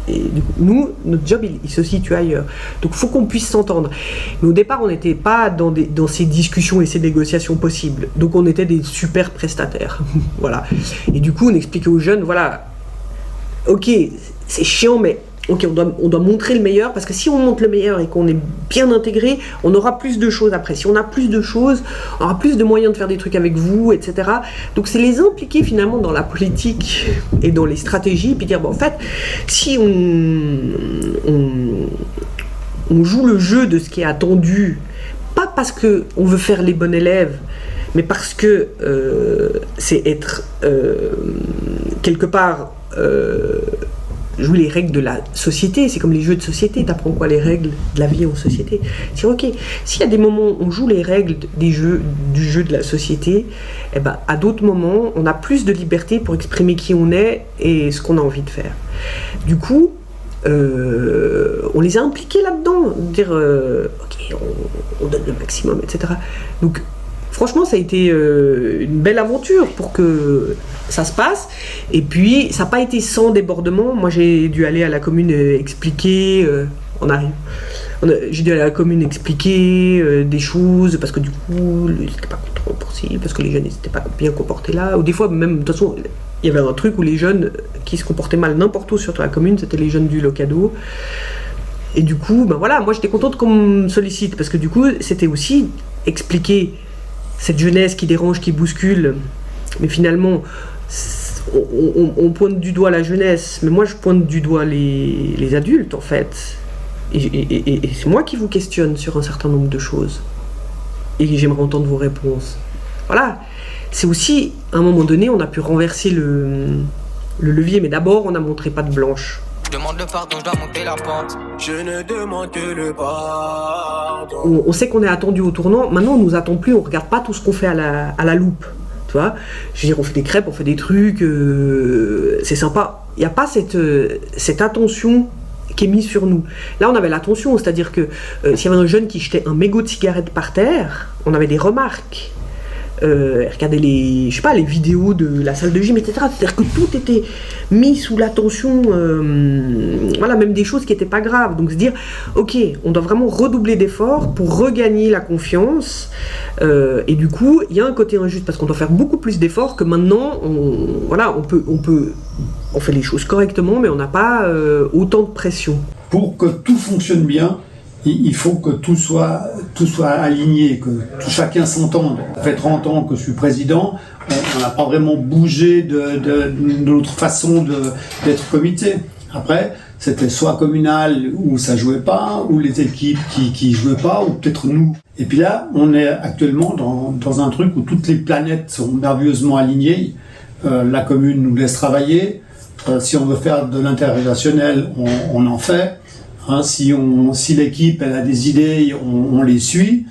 S2: Et du coup, nous, notre job, il se situe ailleurs. Donc il faut qu'on puisse s'entendre. Mais au départ, on n'était pas dans ces discussions et ces négociations possibles. Donc on était des super prestataires. Voilà. Et du coup, on expliquait aux jeunes, voilà, ok, c'est chiant, mais ok, on doit montrer le meilleur, parce que si on montre le meilleur et qu'on est bien intégré, on aura plus de choses après. Si on a plus de choses, on aura plus de moyens de faire des trucs avec vous, etc. Donc c'est les impliquer finalement dans la politique et dans les stratégies, puis dire, en fait, si on joue le jeu de ce qui est attendu, pas parce qu'on veut faire les bons élèves, mais parce que c'est être quelque part... jouer les règles de la société, c'est comme les jeux de société, t'apprends quoi, les règles de la vie en société. C'est ok, s'il y a des moments où on joue les règles du jeu de la société, à d'autres moments, on a plus de liberté pour exprimer qui on est et ce qu'on a envie de faire. Du coup, on les a impliqués là-dedans, dire ok, on donne le maximum, etc. Donc, franchement, ça a été une belle aventure pour que ça se passe. Et puis, ça n'a pas été sans débordement. Moi, j'ai dû aller à la commune expliquer... j'ai dû aller à la commune expliquer des choses, parce que du coup, c'était pas compréhensible, parce que les jeunes n'étaient pas bien comportés là. Ou des fois, même, de toute façon, il y avait un truc où les jeunes qui se comportaient mal n'importe où sur la commune, c'était les jeunes du Locado. Et du coup, voilà, moi, j'étais contente qu'on me sollicite, parce que du coup, c'était aussi expliquer cette jeunesse qui dérange, qui bouscule, mais finalement on pointe du doigt la jeunesse, mais moi je pointe du doigt les adultes en fait, et c'est moi qui vous questionne sur un certain nombre de choses, et j'aimerais entendre vos réponses. Voilà, c'est aussi, à un moment donné, on a pu renverser le levier, mais d'abord on a montré patte blanche.
S1: Je demande le pardon, je dois monter la pente. Je ne demande que le pardon.
S2: On sait qu'on est attendu au tournant. Maintenant, on nous attend plus. On regarde pas tout ce qu'on fait à la loupe. Tu vois, je veux dire, on fait des crêpes, on fait des trucs. C'est sympa. Il n'y a pas cette attention qui est mise sur nous. Là, on avait l'attention, c'est-à-dire que s'il y avait un jeune qui jetait un mégot de cigarette par terre, on avait des remarques. Regardez les vidéos de la salle de gym, etc. C'est-à-dire que tout était mis sous l'attention, voilà, même des choses qui n'étaient pas graves. Donc se dire, ok, on doit vraiment redoubler d'efforts pour regagner la confiance. Et du coup, il y a un côté injuste parce qu'on doit faire beaucoup plus d'efforts que maintenant. On peut on fait les choses correctement, mais on n'a pas autant de pression.
S9: Pour que tout fonctionne bien, il faut que tout soit aligné, que chacun s'entende. Ça fait 30 ans que je suis président, on n'a pas vraiment bougé de notre façon d'être comité. Après, c'était soit communal où ça jouait pas, ou les équipes qui jouaient pas, ou peut-être nous. Et puis là, on est actuellement dans un truc où toutes les planètes sont merveilleusement alignées. La commune nous laisse travailler. Si on veut faire de l'interrelationnel, on en fait. Si l'équipe elle a des idées, on les suit.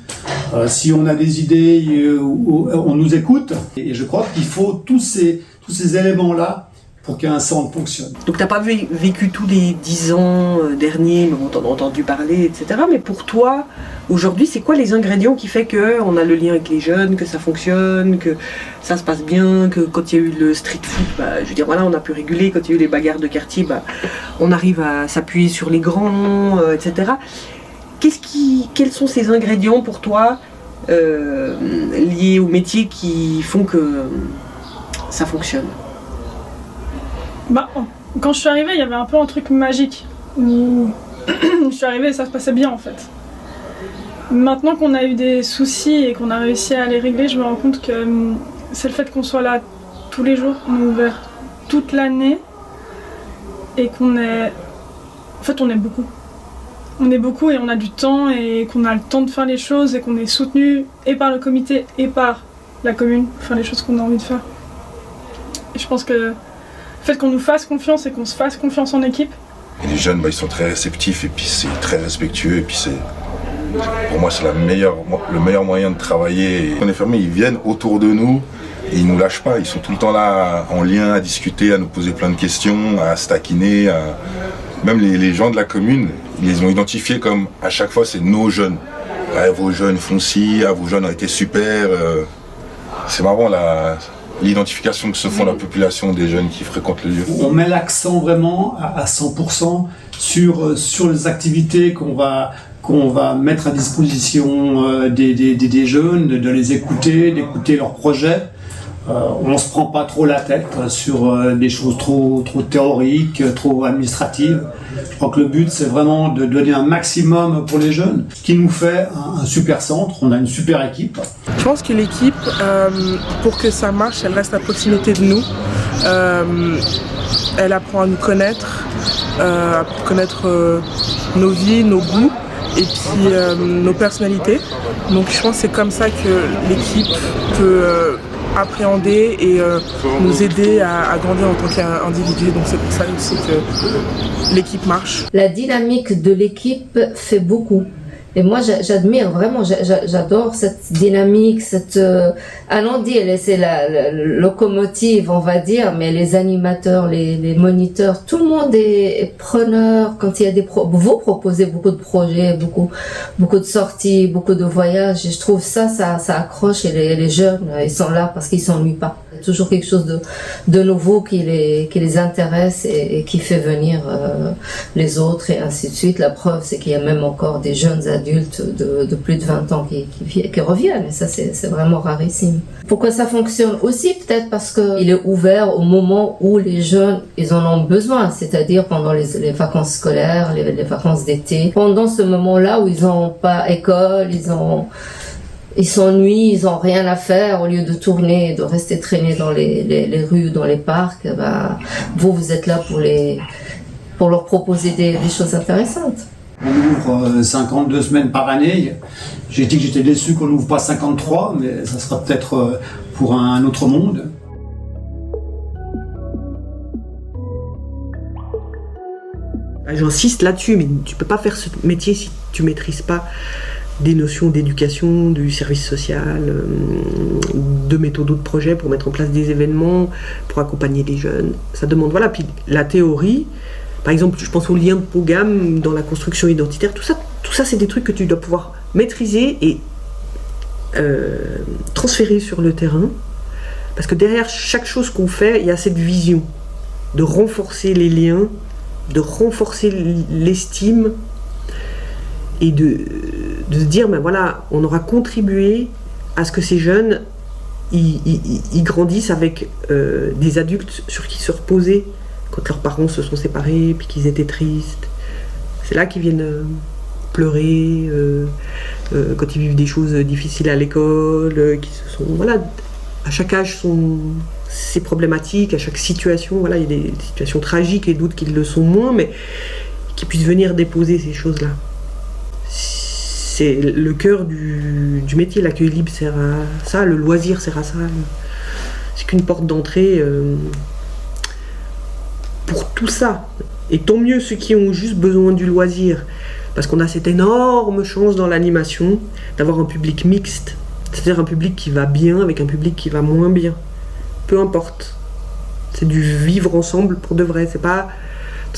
S9: Si on a des idées, on nous écoute. Et je crois qu'il faut tous ces éléments-là pour qu'un centre fonctionne.
S2: Donc t'as pas vécu tous les 10 ans derniers, mais on t'en a entendu parler, etc. Mais pour toi, aujourd'hui, c'est quoi les ingrédients qui fait qu'on a le lien avec les jeunes, que ça fonctionne, que ça se passe bien, que quand il y a eu le street foot, je veux dire, voilà, on a pu réguler, quand il y a eu les bagarres de quartier, on arrive à s'appuyer sur les grands, etc. Quels sont ces ingrédients pour toi liés au métier qui font que ça fonctionne?
S6: Quand je suis arrivée, il y avait un peu un truc magique. Je suis arrivée et ça se passait bien en fait. Maintenant qu'on a eu des soucis et qu'on a réussi à les régler, je me rends compte que c'est le fait qu'on soit là tous les jours, on est ouvert toute l'année et qu'on est... En fait, on est beaucoup. On est beaucoup et on a du temps et qu'on a le temps de faire les choses et qu'on est soutenu et par le comité et par la commune pour faire les choses qu'on a envie de faire. Et je pense que le fait qu'on nous fasse confiance et qu'on se fasse confiance en équipe.
S8: Et les jeunes, ils sont très réceptifs et puis c'est très respectueux et puis pour moi c'est le meilleur moyen de travailler. On est fermés, ils viennent autour de nous et ils nous lâchent pas. Ils sont tout le temps là en lien, à discuter, à nous poser plein de questions, à se taquiner. Même les gens de la commune, ils les ont identifiés comme à chaque fois c'est nos jeunes. Ouais, vos jeunes font ci, vos jeunes ont été super. C'est marrant l'identification que se font la population des jeunes qui fréquentent le lieu.
S9: On met l'accent vraiment à 100% sur les activités qu'on va mettre à disposition des jeunes, de les écouter, d'écouter leurs projets. On se prend pas trop la tête sur des choses trop théoriques, trop administratives. Je crois que le but c'est vraiment de donner un maximum pour les jeunes, ce qui nous fait un super centre. On a une super équipe.
S5: Je pense que l'équipe, pour que ça marche, elle reste à proximité de nous. Elle apprend à nous connaître, nos vies, nos goûts et puis nos personnalités. Donc je pense que c'est comme ça que l'équipe peut appréhender et nous aider à grandir en tant qu'individu. Donc c'est pour ça aussi que l'équipe marche.
S10: La dynamique de l'équipe fait beaucoup. Et moi, j'admire vraiment, j'adore cette dynamique, c'est la locomotive, on va dire, mais les animateurs, les moniteurs, tout le monde est preneur quand il y a vous proposez beaucoup de projets, beaucoup de sorties, beaucoup de voyages, et je trouve ça accroche, et les jeunes, ils sont là parce qu'ils s'ennuient pas. Il y a toujours quelque chose de nouveau qui les intéresse et qui fait venir les autres et ainsi de suite. La preuve, c'est qu'il y a même encore des jeunes adultes de plus de 20 ans qui reviennent, et ça c'est vraiment rarissime. Pourquoi ça fonctionne aussi? Peut-être parce qu'il est ouvert au moment où les jeunes ils en ont besoin, c'est-à-dire pendant les vacances scolaires, les vacances d'été, pendant ce moment-là où ils n'ont pas école, ils s'ennuient, ils n'ont rien à faire, au lieu de tourner, de rester traîner dans les rues, dans les parcs, vous êtes là pour leur proposer des choses intéressantes.
S9: On ouvre 52 semaines par année. J'ai dit que j'étais déçu qu'on n'ouvre pas 53, mais ça sera peut-être pour un autre monde.
S2: J'insiste là-dessus, mais tu peux pas faire ce métier si tu maîtrises pas des notions d'éducation, du service social, de méthodos de projet pour mettre en place des événements, pour accompagner les jeunes. Ça demande, voilà, puis la théorie. Par exemple, je pense au lien de Pogam dans la construction identitaire. Tout ça, c'est des trucs que tu dois pouvoir maîtriser et transférer sur le terrain. Parce que derrière chaque chose qu'on fait, il y a cette vision de renforcer les liens, de renforcer l'estime et de se dire, ben voilà, on aura contribué à ce que ces jeunes ils grandissent avec des adultes sur qui se reposer quand leurs parents se sont séparés, puis qu'ils étaient tristes. C'est là qu'ils viennent pleurer, quand ils vivent des choses difficiles à l'école, qui se sont, voilà, à chaque âge sont ses problématiques, à chaque situation, voilà, il y a des situations tragiques et d'autres qui le sont moins, mais qui puissent venir déposer ces choses-là. C'est le cœur du métier, l'accueil libre sert à ça, le loisir sert à ça. C'est qu'une porte d'entrée pour tout ça. Et tant mieux ceux qui ont juste besoin du loisir, parce qu'on a cette énorme chance dans l'animation d'avoir un public mixte, c'est-à-dire un public qui va bien avec un public qui va moins bien. Peu importe. C'est du vivre ensemble pour de vrai. C'est pas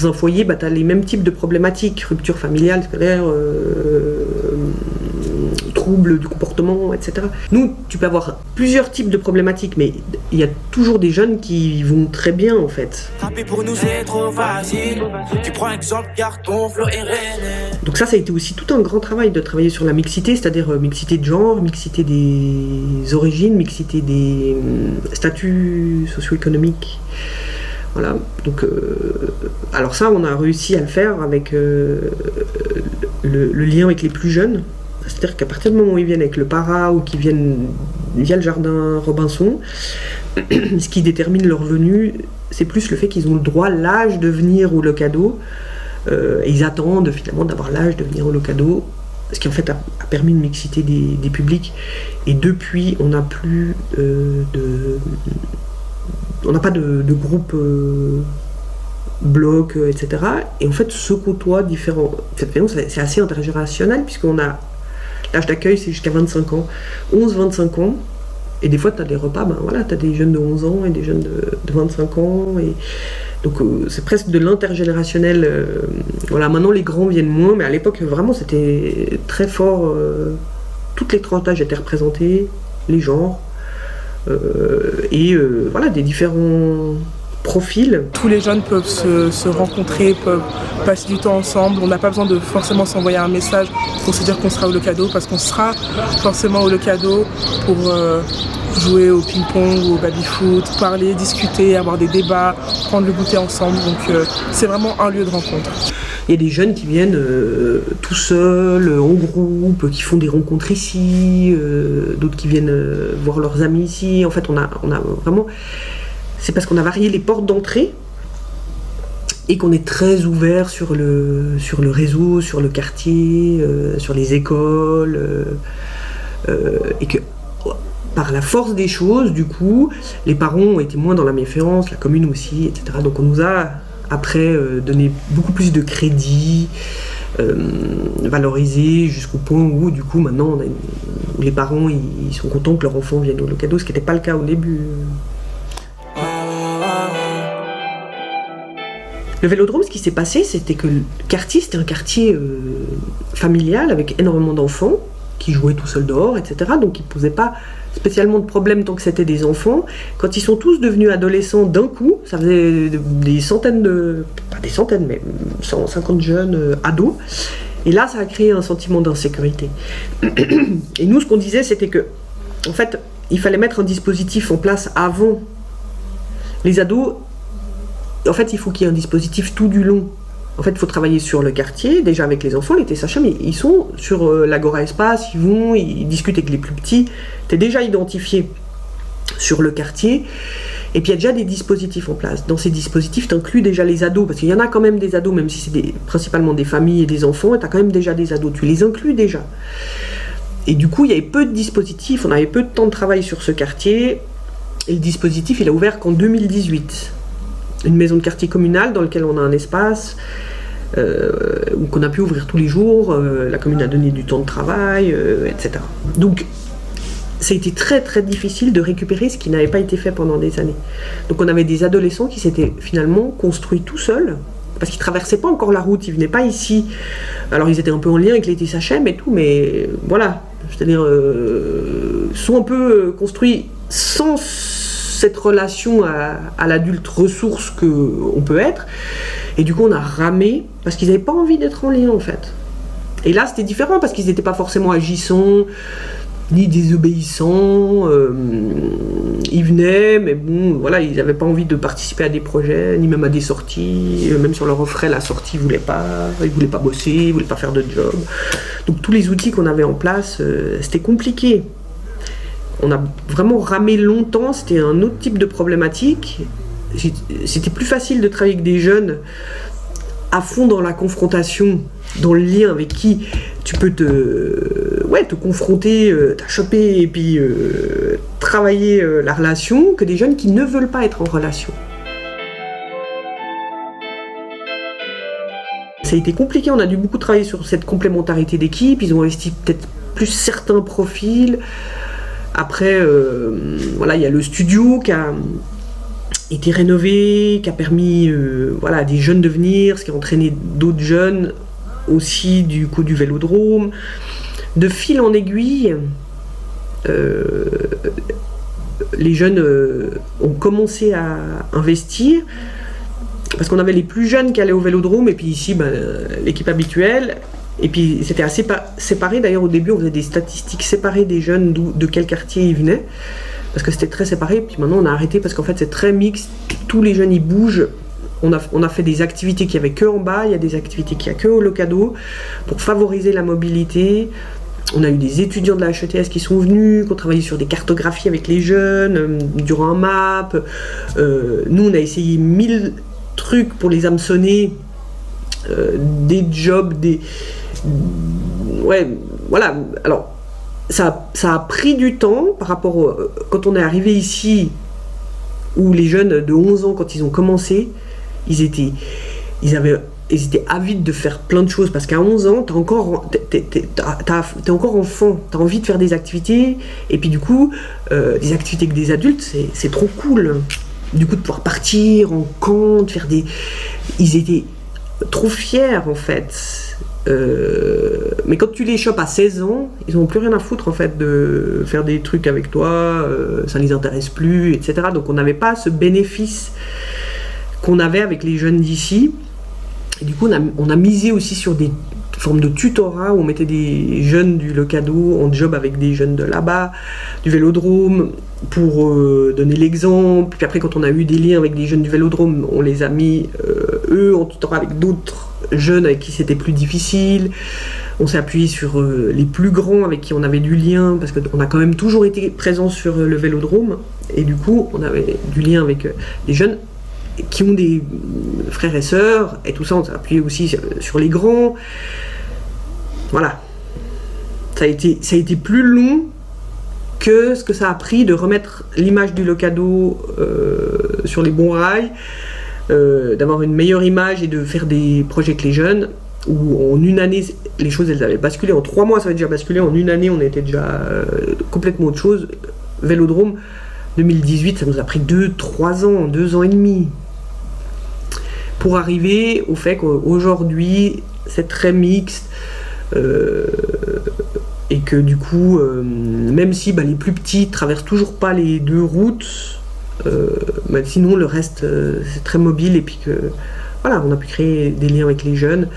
S2: dans un foyer, bah, tu as les mêmes types de problématiques, rupture familiale, scolaire, troubles du comportement, etc. Nous, tu peux avoir plusieurs types de problématiques, mais il y a toujours des jeunes qui vont très bien en fait.
S1: Pour nous c'est trop facile. Tu prends exemple carton, Flo et René.
S2: Donc ça a été aussi tout un grand travail de travailler sur la mixité, c'est-à-dire mixité de genre, mixité des origines, mixité des statuts socio-économiques. Voilà, donc alors ça on a réussi à le faire avec le lien avec les plus jeunes, c'est-à-dire qu'à partir du moment où ils viennent avec le para ou qu'ils viennent via le jardin Robinson, ce qui détermine leur venue, c'est plus le fait qu'ils ont le droit, l'âge de venir au Locado, et ils attendent finalement d'avoir l'âge de venir au Locado, ce qui en fait a permis une mixité des publics, et depuis on n'a plus on n'a pas de groupe bloc, etc. Et en fait, se côtoient différents. C'est assez intergénérationnel, puisqu'on a l'âge d'accueil, c'est jusqu'à 25 ans, 11-25 ans. Et des fois, tu as des repas, ben voilà, tu as des jeunes de 11 ans et des jeunes de 25 ans. Et donc, c'est presque de l'intergénérationnel. Voilà, maintenant, les grands viennent moins, mais à l'époque, vraiment, c'était très fort. Toutes les tranches d'âge étaient représentées, les genres. Voilà, des différents profils.
S5: Tous les jeunes peuvent se rencontrer, peuvent passer du temps ensemble. On n'a pas besoin de forcément s'envoyer un message pour se dire qu'on sera au Locado, parce qu'on sera forcément au Locado pour jouer au ping-pong ou au baby-foot, parler, discuter, avoir des débats, prendre le goûter ensemble. Donc c'est vraiment un lieu de rencontre.
S2: Il y a des jeunes qui viennent tout seuls, en groupe, qui font des rencontres ici, d'autres qui viennent voir leurs amis ici. En fait, on a vraiment... C'est parce qu'on a varié les portes d'entrée et qu'on est très ouvert sur le réseau, sur le quartier, sur les écoles, et que par la force des choses, du coup, les parents ont été moins dans la méfiance, la commune aussi, etc. Donc on nous a après donné beaucoup plus de crédit, valorisé jusqu'au point où du coup maintenant les parents ils sont contents que leur enfant vienne au Locado, ce qui n'était pas le cas au début. Le Vélodrome, ce qui s'est passé, c'était que le quartier, c'était un quartier familial avec énormément d'enfants qui jouaient tout seuls dehors, etc. Donc ils ne posaient pas spécialement de problème tant que c'était des enfants. Quand ils sont tous devenus adolescents d'un coup, ça faisait des centaines pas des centaines, mais 150 jeunes ados. Et là, ça a créé un sentiment d'insécurité. Et nous, ce qu'on disait, c'était que, en fait, il fallait mettre un dispositif en place avant. Les ados, en fait, il faut qu'il y ait un dispositif tout du long. En fait, il faut travailler sur le quartier, déjà avec les enfants, les TSHM, mais ils sont sur l'Agora Espace, ils discutent avec les plus petits. Tu es déjà identifié sur le quartier, et puis il y a déjà des dispositifs en place. Dans ces dispositifs, tu inclus déjà les ados, parce qu'il y en a quand même des ados, même si c'est principalement des familles et des enfants, et tu as quand même déjà des ados, tu les inclus déjà. Et du coup, il y avait peu de dispositifs, on avait peu de temps de travail sur ce quartier, et le dispositif, il a ouvert qu'en 2018. Une maison de quartier communale dans laquelle on a un espace qu'on a pu ouvrir tous les jours, la commune a donné du temps de travail, etc. Donc ça a été très très difficile de récupérer ce qui n'avait pas été fait pendant des années. Donc on avait des adolescents qui s'étaient finalement construits tout seuls, parce qu'ils ne traversaient pas encore la route, ils ne venaient pas ici. Alors ils étaient un peu en lien avec les TSHM et tout, mais voilà, c'est-à-dire sont un peu construits sans cette relation à l'adulte ressource qu'on peut être, et du coup on a ramé parce qu'ils n'avaient pas envie d'être en lien en fait. Et là c'était différent parce qu'ils n'étaient pas forcément agissants ni désobéissants, ils venaient, mais bon, voilà, ils n'avaient pas envie de participer à des projets, ni même à des sorties. Même si on leur offrait la sortie, ils voulaient pas bosser, ils voulaient pas faire de job. Donc tous les outils qu'on avait en place, c'était compliqué. On a vraiment ramé longtemps, c'était un autre type de problématique. C'était plus facile de travailler avec des jeunes à fond dans la confrontation, dans le lien avec qui tu peux te confronter, t'achoper et puis travailler la relation, que des jeunes qui ne veulent pas être en relation. Ça a été compliqué, on a dû beaucoup travailler sur cette complémentarité d'équipe, ils ont investi peut-être plus certains profils. Après, il y a le studio qui a été rénové, qui a permis à des jeunes de venir, ce qui a entraîné d'autres jeunes aussi du Vélodrome. De fil en aiguille, les jeunes ont commencé à investir parce qu'on avait les plus jeunes qui allaient au Vélodrome et puis ici l'équipe habituelle. Et puis c'était assez séparé, d'ailleurs au début on faisait des statistiques séparées des jeunes de quel quartier ils venaient, parce que c'était très séparé, puis maintenant on a arrêté parce qu'en fait c'est très mixte, tous les jeunes ils bougent, on a fait des activités qu'il n'y avait que en bas, il y a des activités qu'il n'y a que au Locado, pour favoriser la mobilité. On a eu des étudiants de la HETS qui sont venus, qui ont travaillé sur des cartographies avec les jeunes, durant un map, nous on a essayé 1000 trucs pour les hameçonner, des jobs, alors ça a pris du temps par rapport quand on est arrivé ici, où les jeunes de 11 ans, quand ils ont commencé, ils étaient avides de faire plein de choses, parce qu'à 11 ans, t'es encore enfant, t'as envie de faire des activités, et puis du coup, des activités avec des adultes, c'est trop cool. Du coup, de pouvoir partir en camp, de faire ils étaient trop fiers en fait. Mais quand tu les chopes à 16 ans, ils n'ont plus rien à foutre en fait de faire des trucs avec toi, ça ne les intéresse plus, etc. Donc on n'avait pas ce bénéfice qu'on avait avec les jeunes d'ici. Et du coup on a misé aussi sur des formes de tutorat où on mettait des jeunes du Locado en job avec des jeunes de là-bas, du Vélodrome, pour donner l'exemple. Puis après, quand on a eu des liens avec des jeunes du Vélodrome, on les a mis eux en tutorat avec d'autres jeunes avec qui c'était plus difficile. On s'est appuyé sur les plus grands avec qui on avait du lien, parce qu'on a quand même toujours été présents sur le Vélodrome, et du coup on avait du lien avec des jeunes qui ont des frères et sœurs, et tout ça on s'est appuyé aussi sur les grands. Voilà, ça a été plus long que ce que ça a pris de remettre l'image du Locado sur les bons rails, d'avoir une meilleure image et de faire des projets avec les jeunes, où en une année les choses elles avaient basculé, en 3 mois ça avait déjà basculé, en une année on était déjà complètement autre chose. Vélodrome 2018, ça nous a pris 2-3 ans, 2 ans et demi pour arriver au fait qu'aujourd'hui c'est très mixte, et que du coup même si les plus petits traversent toujours pas les 2 routes, sinon le reste c'est très mobile, et puis que voilà, on a pu créer des liens avec les jeunes.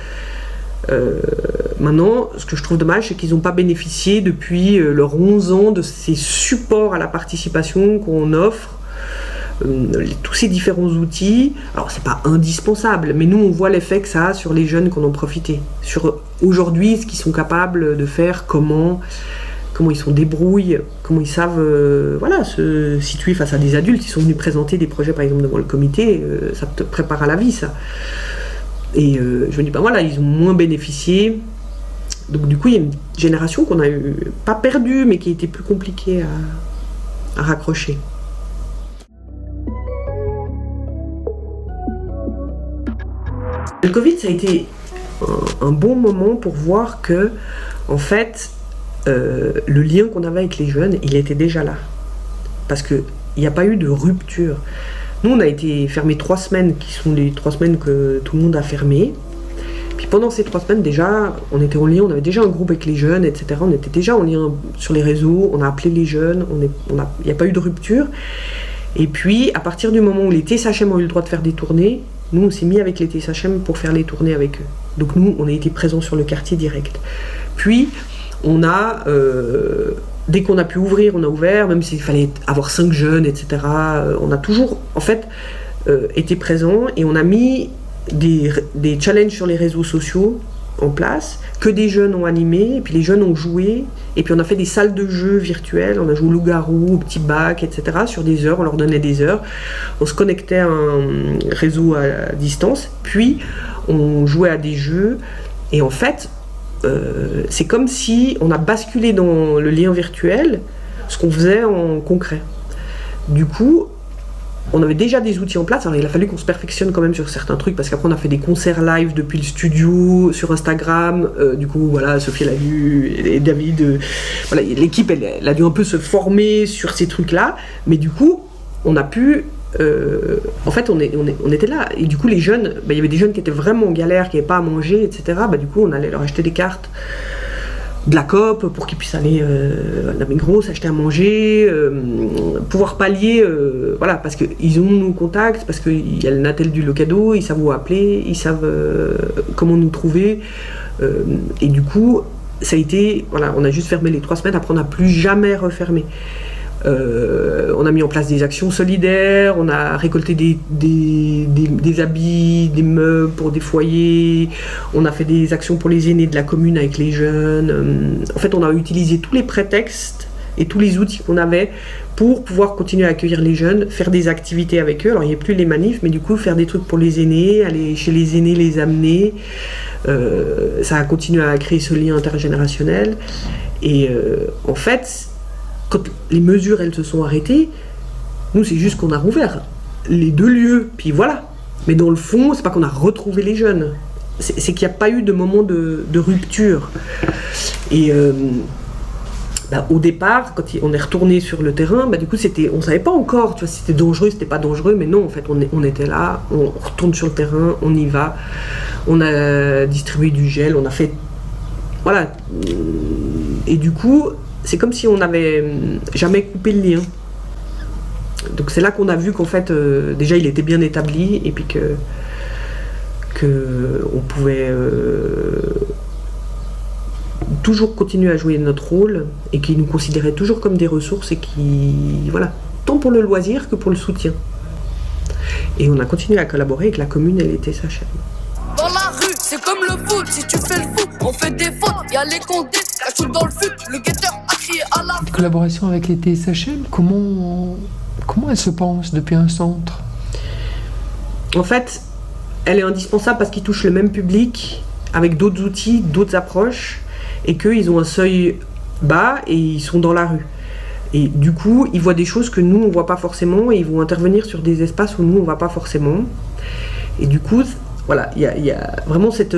S2: Maintenant, ce que je trouve dommage, c'est qu'ils n'ont pas bénéficié depuis leurs 11 ans de ces supports à la participation qu'on offre, tous ces différents outils. Alors c'est pas indispensable, mais nous on voit l'effet que ça a sur les jeunes qu'on en profité, sur aujourd'hui ce qu'ils sont capables de faire, comment ils sont débrouillés, comment ils savent se situer face à des adultes. Ils sont venus présenter des projets par exemple devant le comité, ça te prépare à la vie ça. Et je me dis ils ont moins bénéficié. Donc du coup il y a une génération qu'on a eu, pas perdue, mais qui a été plus compliquée à raccrocher. Le Covid, ça a été un bon moment pour voir que, en fait, le lien qu'on avait avec les jeunes, il était déjà là. Parce qu'il n'y a pas eu de rupture. Nous, on a été fermés 3 semaines, qui sont les 3 semaines que tout le monde a fermé. Puis pendant ces 3 semaines, déjà, on était en lien, on avait déjà un groupe avec les jeunes, etc. On était déjà en lien sur les réseaux, on a appelé les jeunes, il n'y a pas eu de rupture. Et puis, à partir du moment où les TSHM ont eu le droit de faire des tournées, nous, on s'est mis avec les TSHM pour faire les tournées avec eux. Donc nous, on a été présents sur le quartier direct. Puis, on a dès qu'on a pu ouvrir, on a ouvert, même s'il fallait avoir 5 jeunes, etc. On a toujours, en fait, été présents et on a mis des challenges sur les réseaux sociaux en place, que des jeunes ont animé, et puis les jeunes ont joué, et puis on a fait des salles de jeux virtuelles, on a joué au loup-garou, au petit bac, etc. sur des heures, on leur donnait des heures, on se connectait à un réseau à distance, puis on jouait à des jeux, et en fait, c'est comme si on a basculé dans le lien virtuel ce qu'on faisait en concret. Du coup, on avait déjà des outils en place, alors il a fallu qu'on se perfectionne quand même sur certains trucs, parce qu'après on a fait des concerts live depuis le studio, sur Instagram, du coup voilà, Sophie l'a vu, et David, voilà, l'équipe elle a dû un peu se former sur ces trucs-là, mais du coup, on a pu, en fait on était là, et du coup les jeunes, il y avait des jeunes qui étaient vraiment en galère, qui n'avaient pas à manger, etc. Du coup on allait leur acheter des cartes, de la coop pour qu'ils puissent aller à la Migros, acheter à manger, pouvoir pallier, voilà, parce qu'ils ont nos contacts, parce qu'il y a le Natel du Locado, ils savent où appeler, ils savent comment nous trouver, et du coup, ça a été, voilà, on a juste fermé les 3 semaines, après on n'a plus jamais refermé. On a mis en place des actions solidaires, on a récolté des habits, des meubles pour des foyers, on a fait des actions pour les aînés de la commune avec les jeunes. En fait, on a utilisé tous les prétextes et tous les outils qu'on avait pour pouvoir continuer à accueillir les jeunes, faire des activités avec eux. Alors, il n'y a plus les manifs, mais du coup, faire des trucs pour les aînés, aller chez les aînés, les amener. Ça a continué à créer ce lien intergénérationnel. Et en fait, quand les mesures elles se sont arrêtées, nous c'est juste qu'on a rouvert les 2 lieux, puis voilà. Mais dans le fond, c'est pas qu'on a retrouvé les jeunes, c'est qu'il n'y a pas eu de moment de rupture. Et au départ, quand on est retourné sur le terrain, du coup on savait pas encore, tu vois, si c'était dangereux, c'était pas dangereux, mais non, en fait on était là, on retourne sur le terrain, on y va, on a distribué du gel, on a fait, voilà, et du coup c'est comme si on n'avait jamais coupé le lien. Donc c'est là qu'on a vu qu'en fait, déjà il était bien établi, et puis que on pouvait toujours continuer à jouer notre rôle, et qu'ils nous considéraient toujours comme des ressources, et qui, voilà, tant pour le loisir que pour le soutien. Et on a continué à collaborer avec la commune et les TSHM.
S11: Dans la rue, c'est comme le foot, si tu fais le foot, on fait des fautes, y'a les condés, cache dans le fut, le guetteur a crié à la...
S3: La collaboration avec les TSHM, comment elle se pense depuis un centre?
S2: En fait, elle est indispensable parce qu'ils touchent le même public, avec d'autres outils, d'autres approches, et qu'ils ont un seuil bas et ils sont dans la rue. Et du coup, ils voient des choses que nous, on ne voit pas forcément, et ils vont intervenir sur des espaces où nous, on ne va pas forcément. Et du coup, voilà, il y a vraiment cette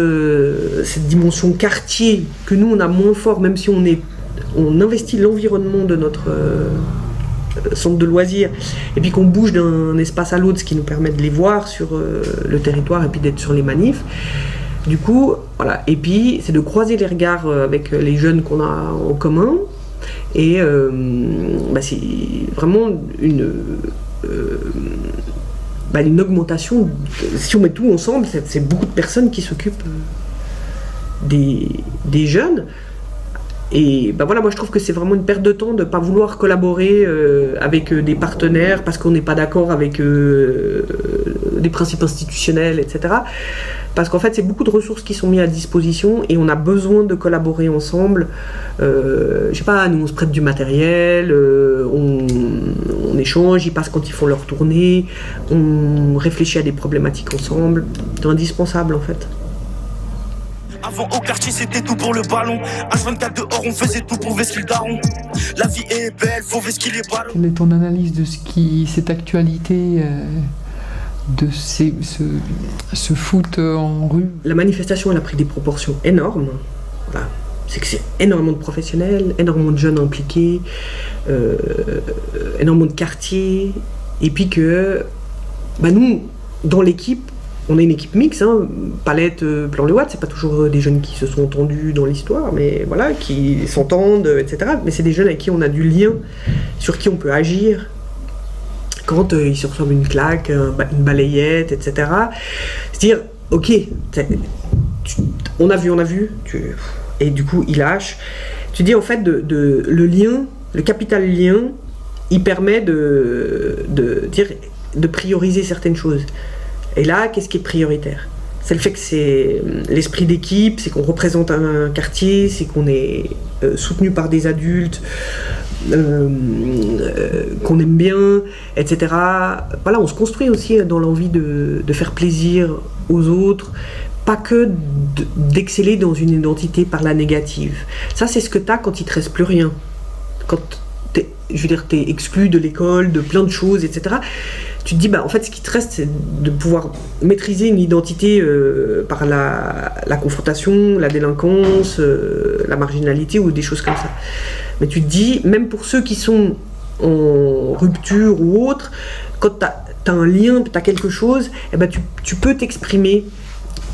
S2: dimension quartier que nous, on a moins fort, même si on investit l'environnement de notre centre de loisirs, et puis qu'on bouge d'un espace à l'autre, ce qui nous permet de les voir sur le territoire, et puis d'être sur les manifs. Du coup, voilà, et puis c'est de croiser les regards avec les jeunes qu'on a en commun, et c'est vraiment une augmentation. Si on met tout ensemble, c'est beaucoup de personnes qui s'occupent des jeunes. Et voilà, moi je trouve que c'est vraiment une perte de temps de ne pas vouloir collaborer avec des partenaires parce qu'on n'est pas d'accord avec des principes institutionnels, etc. Parce qu'en fait, c'est beaucoup de ressources qui sont mises à disposition, et on a besoin de collaborer ensemble. Je sais pas, nous on se prête du matériel, on échange, ils passent quand ils font leur tournée, on réfléchit à des problématiques ensemble. C'est indispensable en fait.
S1: Avant au quartier c'était tout pour le ballon. H24 dehors on faisait tout pour vesquiller le daron. La vie est belle, faut vesquiller les ballons.
S3: Quelle est ton analyse de cette actualité de ce foot en rue?
S2: La manifestation elle a pris des proportions énormes. Voilà. C'est que c'est énormément de professionnels, énormément de jeunes impliqués, énormément de quartiers. Et puis que nous, dans l'équipe, on est une équipe mixte, hein, Palette, Plan-les-Ouates, c'est pas toujours des jeunes qui se sont entendus dans l'histoire, mais voilà, qui s'entendent, etc. Mais c'est des jeunes avec qui on a du lien, sur qui on peut agir. Quand ils se reçoivent une claque, une balayette, etc. C'est-à-dire, ok, on a vu, et du coup, il lâche. Tu dis en fait, le lien, le capital lien, il permet de prioriser certaines choses. Et là, qu'est-ce qui est prioritaire? C'est le fait que c'est l'esprit d'équipe, c'est qu'on représente un quartier, c'est qu'on est soutenu par des adultes, qu'on aime bien, etc. Voilà, on se construit aussi dans l'envie de faire plaisir aux autres, pas que d'exceller dans une identité par la négative. Ça, c'est ce que tu as quand il te reste plus rien. Quand t'es exclu de l'école, de plein de choses, etc. Tu te dis, en fait, ce qui te reste, c'est de pouvoir maîtriser une identité par la confrontation, la délinquance, la marginalité ou des choses comme ça. Mais tu te dis, même pour ceux qui sont en rupture ou autre, quand tu as un lien, tu as quelque chose, tu peux t'exprimer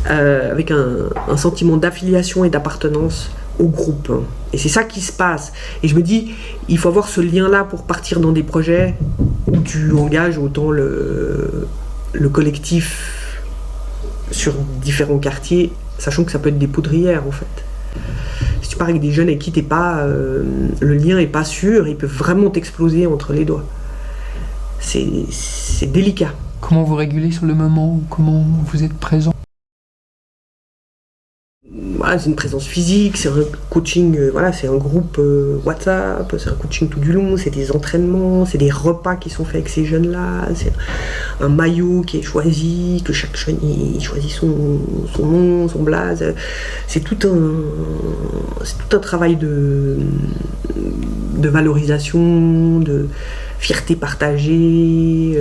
S2: avec un sentiment d'affiliation et d'appartenance au groupe. Et c'est ça qui se passe. Et je me dis, il faut avoir ce lien-là pour partir dans des projets où tu engages autant le collectif sur différents quartiers, sachant que ça peut être des poudrières en fait. Si tu pars avec des jeunes avec qui t'es pas, le lien est pas sûr, ils peuvent vraiment t'exploser entre les doigts. C'est délicat.
S3: Comment vous régulez sur le moment ou comment vous êtes présent?
S2: Voilà, c'est une présence physique, c'est un coaching, c'est un groupe WhatsApp, c'est un coaching tout du long, c'est des entraînements, c'est des repas qui sont faits avec ces jeunes-là, c'est un maillot qui est choisi, que chaque jeune il choisit son nom, son blaze. C'est tout un travail de valorisation, de fierté partagée,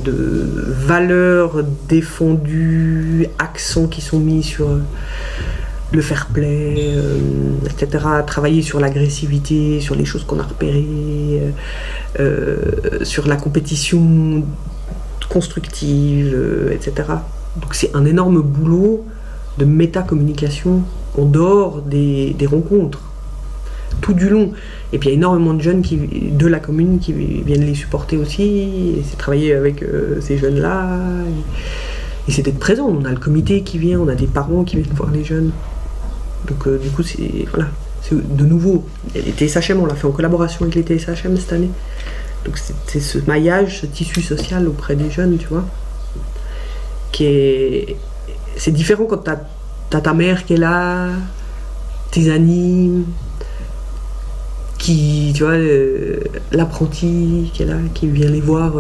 S2: de valeurs défendues, accents qui sont mis sur le fair play, etc. Travailler sur l'agressivité, sur les choses qu'on a repérées, sur la compétition constructive, etc. Donc c'est un énorme boulot de métacommunication en dehors des rencontres, tout du long. Et puis il y a énormément de jeunes de la commune qui viennent les supporter aussi, et c'est travailler avec ces jeunes-là, et c'est d'être présent. On a le comité qui vient, on a des parents qui viennent voir les jeunes. Donc du coup c'est de nouveau, les TSHM, on l'a fait en collaboration avec les TSHM cette année. Donc c'est ce maillage, ce tissu social auprès des jeunes, tu vois, c'est différent quand t'as ta mère qui est là, tes amis, tu vois, l'apprenti qui est là, qui vient les voir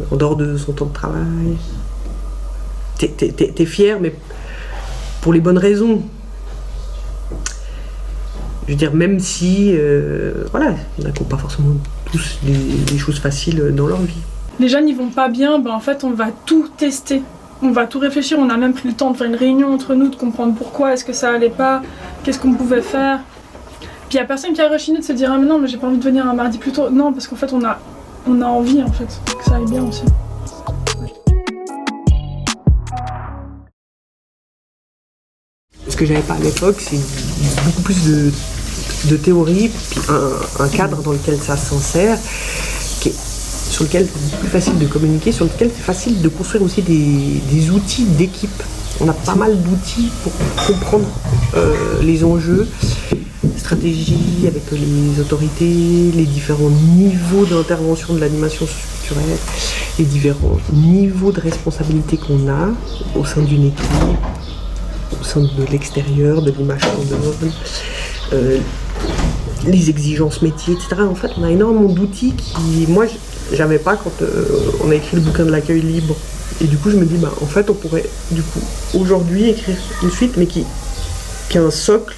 S2: en dehors de son temps de travail. T'es fier, mais pour les bonnes raisons. Je veux dire, même si, il y en a qui n'ont pas forcément tous des choses faciles dans leur vie.
S6: Les jeunes, ils vont pas bien, en fait, on va tout tester. On va tout réfléchir, on a même pris le temps de faire une réunion entre nous, de comprendre pourquoi, est-ce que ça allait pas, qu'est-ce qu'on pouvait faire. Puis il y a personne qui a rechigné de se dire « Ah mais non, mais j'ai pas envie de venir un mardi plus tôt ». Non, parce qu'en fait, on a envie, en fait, que ça aille bien aussi.
S2: Ce que j'avais pas à l'époque, c'est beaucoup plus de théorie, puis un cadre dans lequel ça s'insère, sur lequel c'est plus facile de communiquer, sur lequel c'est facile de construire aussi des outils d'équipe. On a pas mal d'outils pour comprendre les enjeux, stratégie avec les autorités, les différents niveaux d'intervention de l'animation structurelle, les différents niveaux de responsabilité qu'on a au sein d'une équipe, au sein de l'extérieur, de l'image qu'on donne, les exigences métiers, etc. En fait, on a énormément d'outils qui, moi, j'avais pas quand on a écrit le bouquin de l'accueil libre. Et du coup, je me dis, en fait, on pourrait, du coup, aujourd'hui écrire une suite, mais qui a un socle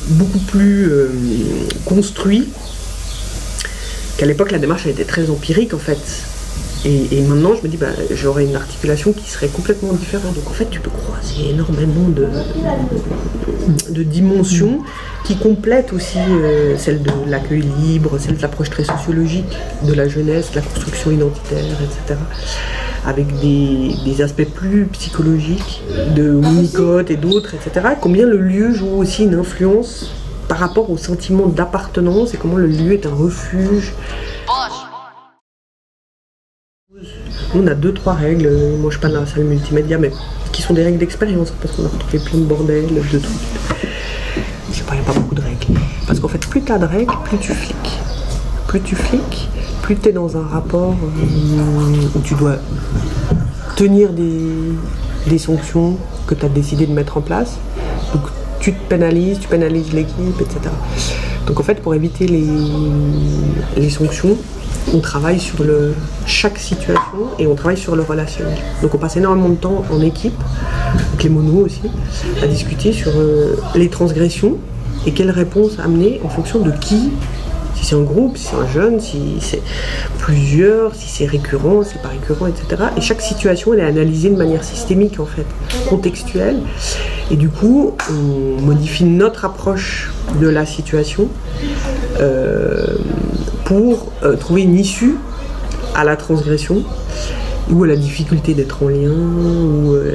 S2: beaucoup plus construit, qu'à l'époque, la démarche, elle était très empirique, en fait. Et maintenant, je me dis, j'aurais une articulation qui serait complètement différente. Donc en fait, tu peux croiser énormément de dimensions qui complètent aussi celle de l'accueil libre, celle de l'approche très sociologique de la jeunesse, de la construction identitaire, etc. Avec des aspects plus psychologiques de Winnicott et d'autres, etc. Combien le lieu joue aussi une influence par rapport au sentiment d'appartenance et comment le lieu est un refuge. Nous, on a 2-3 règles, moi je suis pas dans la salle multimédia, mais qui sont des règles d'expérience, parce qu'on a retrouvé plein de bordel, de trucs. Je sais pas, il n'y a pas beaucoup de règles. Parce qu'en fait, plus tu as de règles, plus tu fliques. Plus tu fliques, plus tu es dans un rapport où tu dois tenir des sanctions que tu as décidé de mettre en place. Donc tu pénalises l'équipe, etc. Donc en fait, pour éviter les sanctions, on travaille sur chaque situation et on travaille sur le relationnel. Donc on passe énormément de temps en équipe, avec les monos aussi, à discuter sur les transgressions et quelles réponses amener en fonction de qui. Si c'est un groupe, si c'est un jeune, si c'est plusieurs, si c'est récurrent, si c'est pas récurrent, etc. Et chaque situation, elle est analysée de manière systémique, en fait, contextuelle. Et du coup, on modifie notre approche de la situation pour trouver une issue à la transgression ou à la difficulté d'être en lien,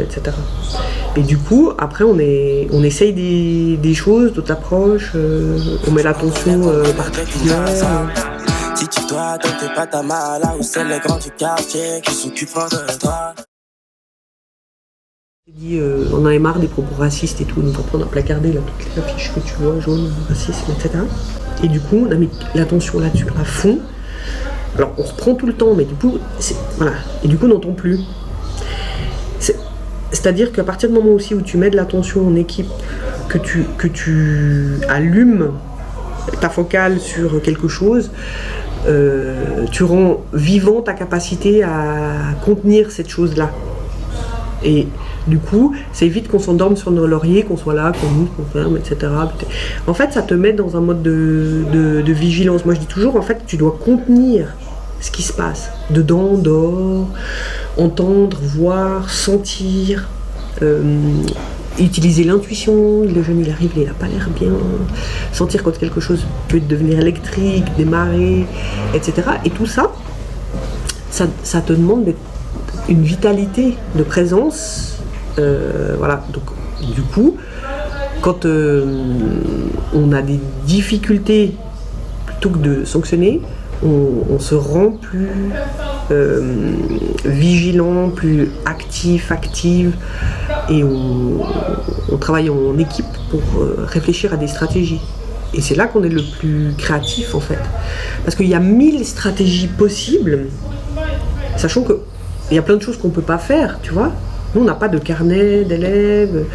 S2: etc. Et du coup, après, on essaye des choses, d'autres approches, on met l'attention particulière.
S1: Si tu dois, donc t'es pas ta mala ou c'est les grands du quartier qui s'occuperont de toi.
S2: On en avait marre des propos racistes et tout, donc après on a placardé là, toutes les affiches que tu vois, jaune, racisme, etc. Et du coup, on a mis l'attention là-dessus à fond. Alors on reprend tout le temps, mais du coup, voilà. Et du coup, on n'entend plus. C'est-à-dire qu'à partir du moment aussi où tu mets de l'attention en équipe, que tu allumes ta focale sur quelque chose, tu rends vivant ta capacité à contenir cette chose-là. Et du coup, ça évite qu'on s'endorme sur nos lauriers, qu'on soit là, qu'on ouvre, qu'on ferme, etc. En fait, ça te met dans un mode de vigilance. Moi, je dis toujours, en fait, tu dois contenir ce qui se passe. Dedans, dehors, entendre, voir, sentir, utiliser l'intuition. Le jeune, il arrive, il n'a pas l'air bien. Sentir quand quelque chose peut devenir électrique, démarrer, etc. Et tout ça, ça te demande d'être une vitalité de présence, voilà. Donc, du coup, quand on a des difficultés, plutôt que de sanctionner, on se rend plus vigilant, plus active, et on travaille en équipe pour réfléchir à des stratégies. Et c'est là qu'on est le plus créatif, en fait. Parce qu'il y a 1000 stratégies possibles, sachant que il y a plein de choses qu'on ne peut pas faire, tu vois. Nous, on n'a pas de carnet d'élèves.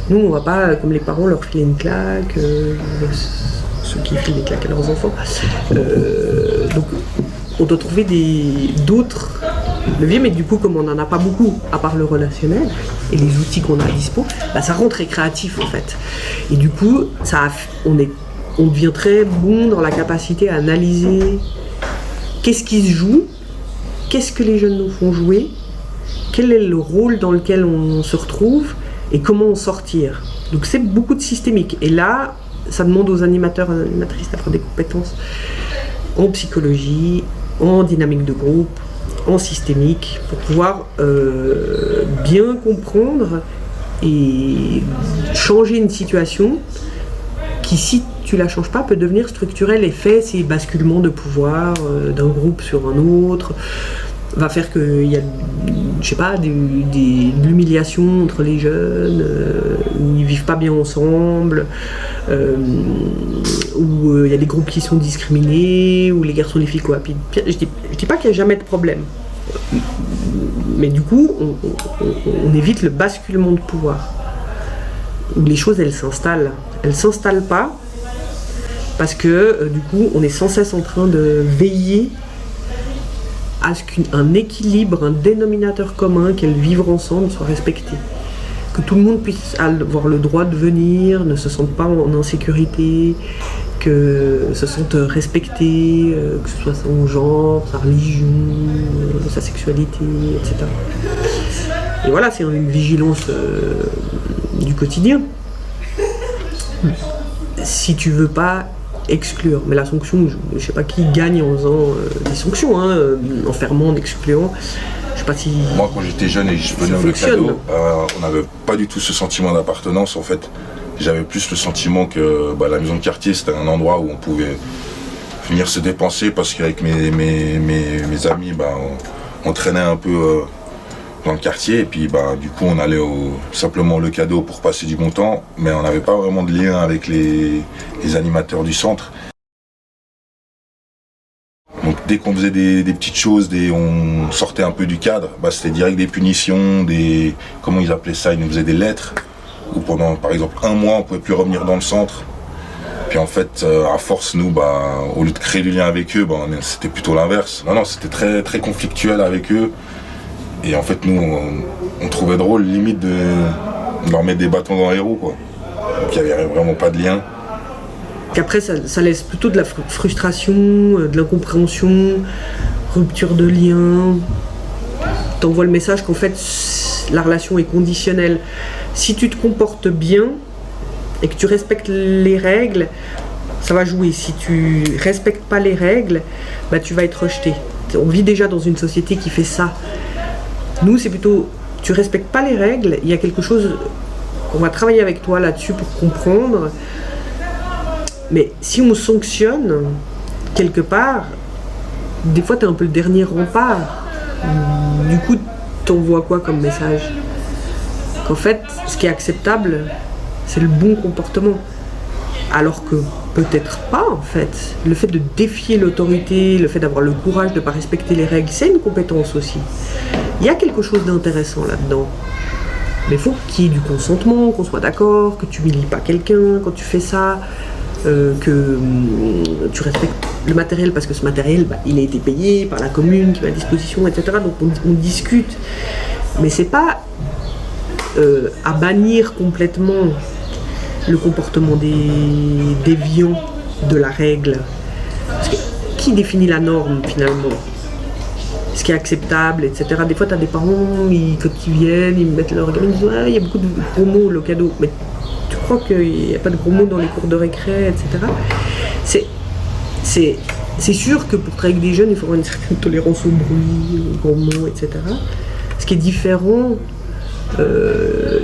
S2: Nous, on ne va pas, comme les parents, leur filer une claque. Ceux qui filent des claques à leurs enfants. Donc, on doit trouver d'autres leviers. Mais du coup, comme on n'en a pas beaucoup, à part le relationnel et les outils qu'on a à dispo, bah, ça rend très créatif, en fait. Et du coup, on devient très bon dans la capacité à analyser qu'est-ce qui se joue, qu'est-ce que les jeunes nous font jouer, quel est le rôle dans lequel on se retrouve et comment en sortir. Donc c'est beaucoup de systémique. Et là, ça demande aux animateurs et animatrices d'avoir des compétences en psychologie, en dynamique de groupe, en systémique, pour pouvoir bien comprendre et changer une situation qui, si tu la changes pas, peut devenir structurelle et fait ces basculements de pouvoir d'un groupe sur un autre, va faire qu'il y a, je sais pas, de l'humiliation entre les jeunes, où ils vivent pas bien ensemble, où il y a des groupes qui sont discriminés, où les garçons et les filles cohabitent. Je dis pas qu'il n'y a jamais de problème, mais du coup, on évite le basculement de pouvoir, où les choses, elles s'installent. Elles s'installent pas, parce que du coup, on est sans cesse en train de veiller à ce qu'un équilibre, un dénominateur commun, qu'elles vivent ensemble, soit respecté. Que tout le monde puisse avoir le droit de venir, ne se sente pas en insécurité, que se sente respecté, que ce soit son genre, sa religion, sa sexualité, etc. Et voilà, c'est une vigilance du quotidien. Si tu veux pas exclure, mais la sanction, je sais pas qui gagne en faisant des sanctions, en fermant, en excluant. Je sais pas si.
S8: Moi, quand j'étais jeune et je venais au Locado, on n'avait pas du tout ce sentiment d'appartenance, en fait. J'avais plus le sentiment que la maison de quartier, c'était un endroit où on pouvait venir se dépenser, parce qu'avec mes amis, on traînait un peu dans le quartier. Et puis du coup on allait simplement Le Cadeau pour passer du bon temps, mais on n'avait pas vraiment de lien avec les animateurs du centre. Donc dès qu'on faisait des petites choses, on sortait un peu du cadre, c'était direct des punitions, comment ils appelaient ça, ils nous faisaient des lettres, où pendant par exemple 1 mois on ne pouvait plus revenir dans le centre. Puis en fait, à force, nous, au lieu de créer du lien avec eux, c'était plutôt l'inverse. Non, c'était très, très conflictuel avec eux. Et en fait, nous, on trouvait drôle, limite, de leur mettre des bâtons dans les roues, quoi. Donc il n'y avait vraiment pas de lien.
S2: Qu'après, ça laisse plutôt de la frustration, de l'incompréhension, rupture de lien. T'envoies le message qu'en fait, la relation est conditionnelle. Si tu te comportes bien et que tu respectes les règles, ça va jouer. Si tu respectes pas les règles, tu vas être rejeté. On vit déjà dans une société qui fait ça. Nous, c'est plutôt, tu respectes pas les règles, il y a quelque chose, on va travailler avec toi là-dessus pour comprendre. Mais si on sanctionne, quelque part, des fois tu es un peu le dernier rempart. Du coup, t'envoies quoi comme message? Qu'en fait, ce qui est acceptable, c'est le bon comportement. Alors que peut-être pas, en fait. Le fait de défier l'autorité, le fait d'avoir le courage de ne pas respecter les règles, c'est une compétence aussi. Il y a quelque chose d'intéressant là-dedans. Mais il faut qu'il y ait du consentement, qu'on soit d'accord, que tu n'humilies pas quelqu'un quand tu fais ça, que tu respectes le matériel parce que ce matériel, il a été payé par la commune qui met à disposition, etc. Donc on discute. Mais c'est pas à bannir complètement le comportement des déviants de la règle. Parce que qui définit la norme finalement? Ce qui est acceptable, etc. Des fois, tu as des parents, quand ils viennent, ils mettent leur gamin, ils disent il y a beaucoup de gros mots, Le Cadeau. Mais tu crois qu'il n'y a pas de gros mots dans les cours de récré, etc. C'est sûr que pour travailler avec des jeunes, il faut avoir une certaine tolérance au bruit, aux gros mots, etc. Ce qui est différent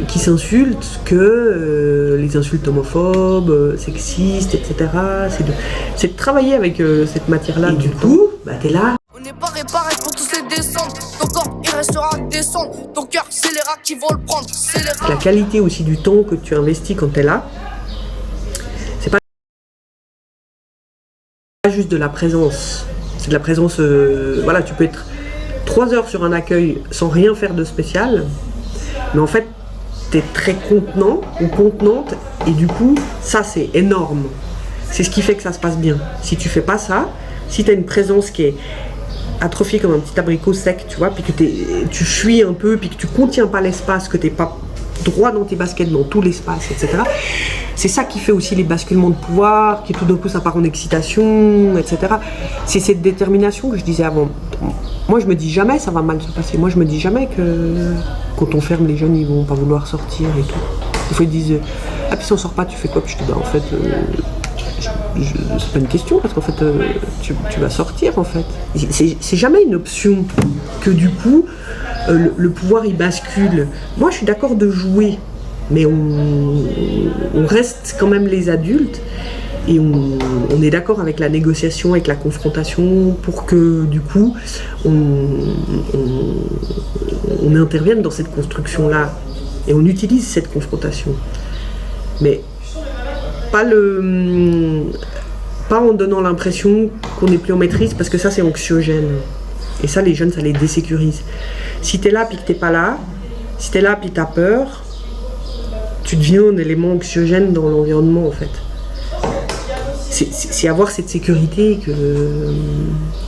S2: qui s'insultent que les insultes homophobes, sexistes, etc. C'est de travailler avec cette matière-là. Et du coup, t'es là.
S11: On n'est pas réparé pour tous les descendre. Ton corps, il restera descendre. Ton cœur, c'est les rats qui vont le prendre.
S2: La qualité aussi du temps que tu investis quand t'es là, c'est pas juste de la présence. C'est de la présence, tu peux être 3 heures sur un accueil sans rien faire de spécial. Mais en fait, t'es très contenant ou contenante et du coup, ça c'est énorme. C'est ce qui fait que ça se passe bien. Si tu fais pas ça, si t'as une présence qui est atrophiée comme un petit abricot sec, tu vois, puis que tu fuis un peu, puis que tu contiens pas l'espace, que t'es pas droit dans tes baskets, dans tout l'espace, etc. C'est ça qui fait aussi les basculements de pouvoir, qui tout d'un coup ça part en excitation, etc. C'est cette détermination que je disais avant. Moi je me dis jamais ça va mal se passer. Moi je me dis jamais que quand on ferme les jeunes ils vont pas vouloir sortir et tout. Des fois ils disent puis si on sort pas tu fais quoi? Puis je dis en fait c'est pas une question parce qu'en fait tu vas sortir en fait. C'est jamais une option que du coup le pouvoir il bascule. Moi je suis d'accord de jouer, mais on reste quand même les adultes et on est d'accord avec la négociation, avec la confrontation pour que du coup on intervienne dans cette construction-là et on utilise cette confrontation. Mais pas en donnant l'impression qu'on n'est plus en maîtrise parce que ça c'est anxiogène. Et ça les jeunes ça les désécurise. Si t'es là puis que t'es pas là, si t'es là puis t'as peur, tu deviens un élément anxiogène dans l'environnement en fait. C'est avoir cette sécurité que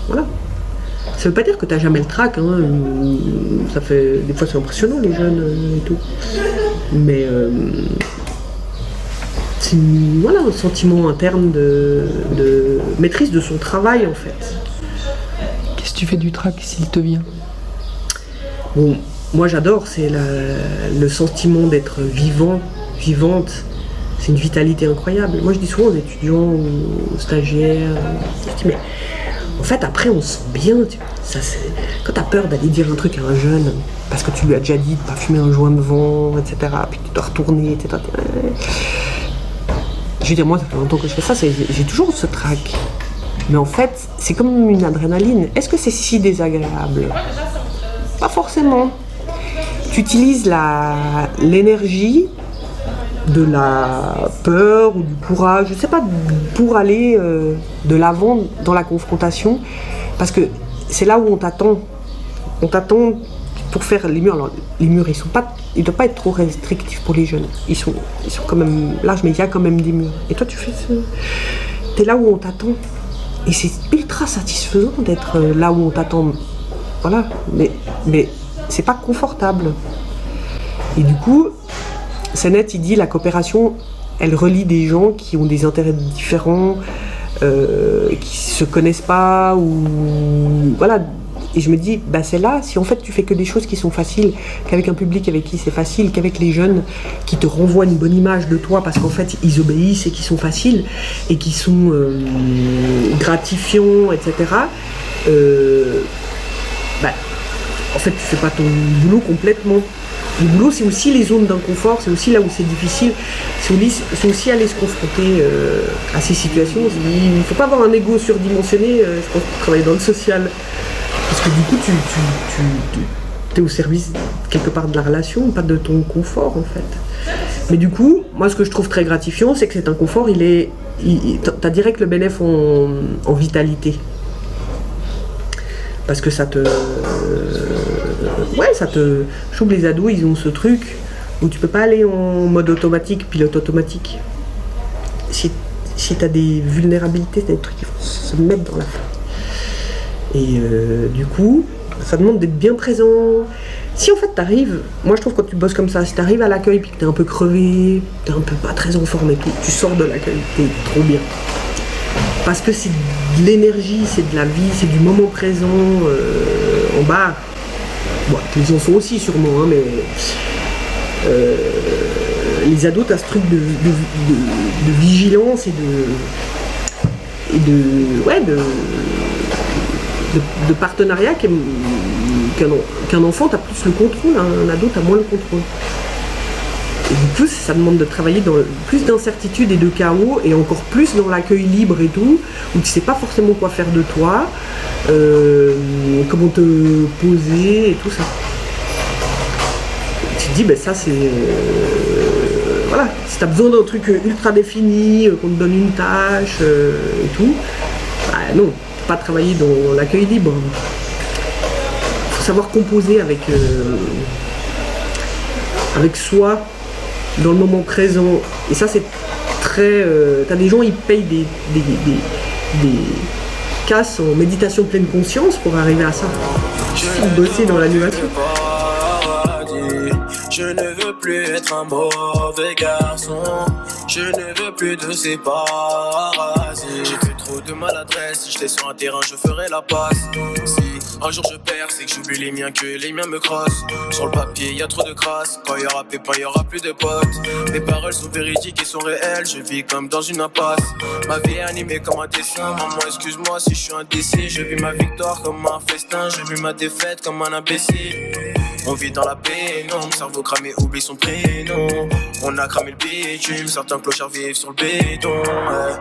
S2: voilà. Ça veut pas dire que t'as jamais le trac, hein. Ça fait des fois c'est impressionnant les jeunes et tout. Mais c'est un sentiment interne de maîtrise de son travail en fait.
S3: Qu'est-ce que tu fais du trac s'il te vient?
S2: Bon, moi j'adore, c'est le sentiment d'être vivante. C'est une vitalité incroyable. Moi je dis souvent aux étudiants, aux stagiaires, je dis mais en fait après on se sent bien. Quand t'as peur d'aller dire un truc à un jeune, parce que tu lui as déjà dit de pas fumer un joint devant, etc. Puis tu dois retourner, etc. Je veux dire moi ça fait longtemps que je fais ça, j'ai toujours ce trac. Mais en fait c'est comme une adrénaline. Est-ce que c'est si désagréable? Pas forcément. tu utilises l'énergie de la peur ou du courage, je sais pas, pour aller de l'avant dans la confrontation, parce que c'est là où on t'attend. On t'attend pour faire les murs. Alors, les murs, ils ne doivent pas être trop restrictifs pour les jeunes. Ils sont quand même larges, mais il y a quand même des murs. Et toi, t'es là où on t'attend. Et c'est ultra satisfaisant d'être là où on t'attend. Voilà. Mais c'est pas confortable. Et du coup, Senet, il dit la coopération, elle relie des gens qui ont des intérêts différents, qui se connaissent pas, ou voilà. Et je me dis, bah c'est là, si en fait tu fais que des choses qui sont faciles, qu'avec un public avec qui c'est facile, qu'avec les jeunes qui te renvoient une bonne image de toi parce qu'en fait ils obéissent et qui sont faciles et qui sont gratifiants, etc. En fait tu fais pas ton boulot complètement. Le boulot c'est aussi les zones d'inconfort, c'est aussi là où c'est difficile, c'est aussi aller se confronter à ces situations. Il ne faut pas avoir un ego surdimensionné, je pense, pour travailler dans le social. Parce que du coup, tu es au service quelque part de la relation, pas de ton confort en fait. Mais du coup, moi ce que je trouve très gratifiant, c'est que cet inconfort, t'as direct le bénéfice en vitalité. Parce que ça te... Je trouve que les ados, ils ont ce truc où tu peux pas aller en mode automatique, pilote automatique. Si t'as des vulnérabilités, t'as des trucs qui vont se mettre dans la face. Et du coup, ça demande d'être bien présent. Si en fait t'arrives, moi je trouve quand tu bosses comme ça, si t'arrives à l'accueil puis que t'es un peu crevé, t'es un peu pas très en forme et tout, tu sors de l'accueil, t'es trop bien. Parce que c'est de l'énergie, c'est de la vie, c'est du moment présent en bar. Bon, les enfants aussi sûrement, hein, mais les ados, t'as ce truc de vigilance et de partenariat qu'un enfant, t'as plus le contrôle, un ado, t'as moins le contrôle. Et du coup, ça demande de travailler dans plus d'incertitude et de chaos, et encore plus dans l'accueil libre et tout, où tu sais pas forcément quoi faire de toi, comment te poser et tout ça. Tu te dis, ben ça c'est... voilà, si t'as besoin d'un truc ultra défini, qu'on te donne une tâche et tout, bah non. Pas travailler dans l'accueil libre. Il faut savoir composer avec soi dans le moment présent. Et ça c'est très... t'as des gens, ils payent des casses en méditation pleine conscience pour arriver à ça. Pour bosser dans l'animation.
S1: Je ne veux plus être un mauvais garçon. Je ne veux plus de ces parasites. J'ai fait trop de maladresse. Si j'étais sur un terrain, je ferais la passe. Si un jour je perds, c'est que j'oublie les miens, que les miens me crossent. Sur le papier, y a trop de crasse. Quand y aura pépin, y aura plus de potes. Mes paroles sont véridiques et sont réelles. Je vis comme dans une impasse. Ma vie est animée comme un dessin. Maman, excuse-moi si je suis indécis. Je vis ma victoire comme un festin. Je vis ma défaite comme un imbécile. On vit dans la pénombre, cerveau cramé, oublie son prénom. On a cramé le bitume, certains clochards vivent sur le béton. Ouais.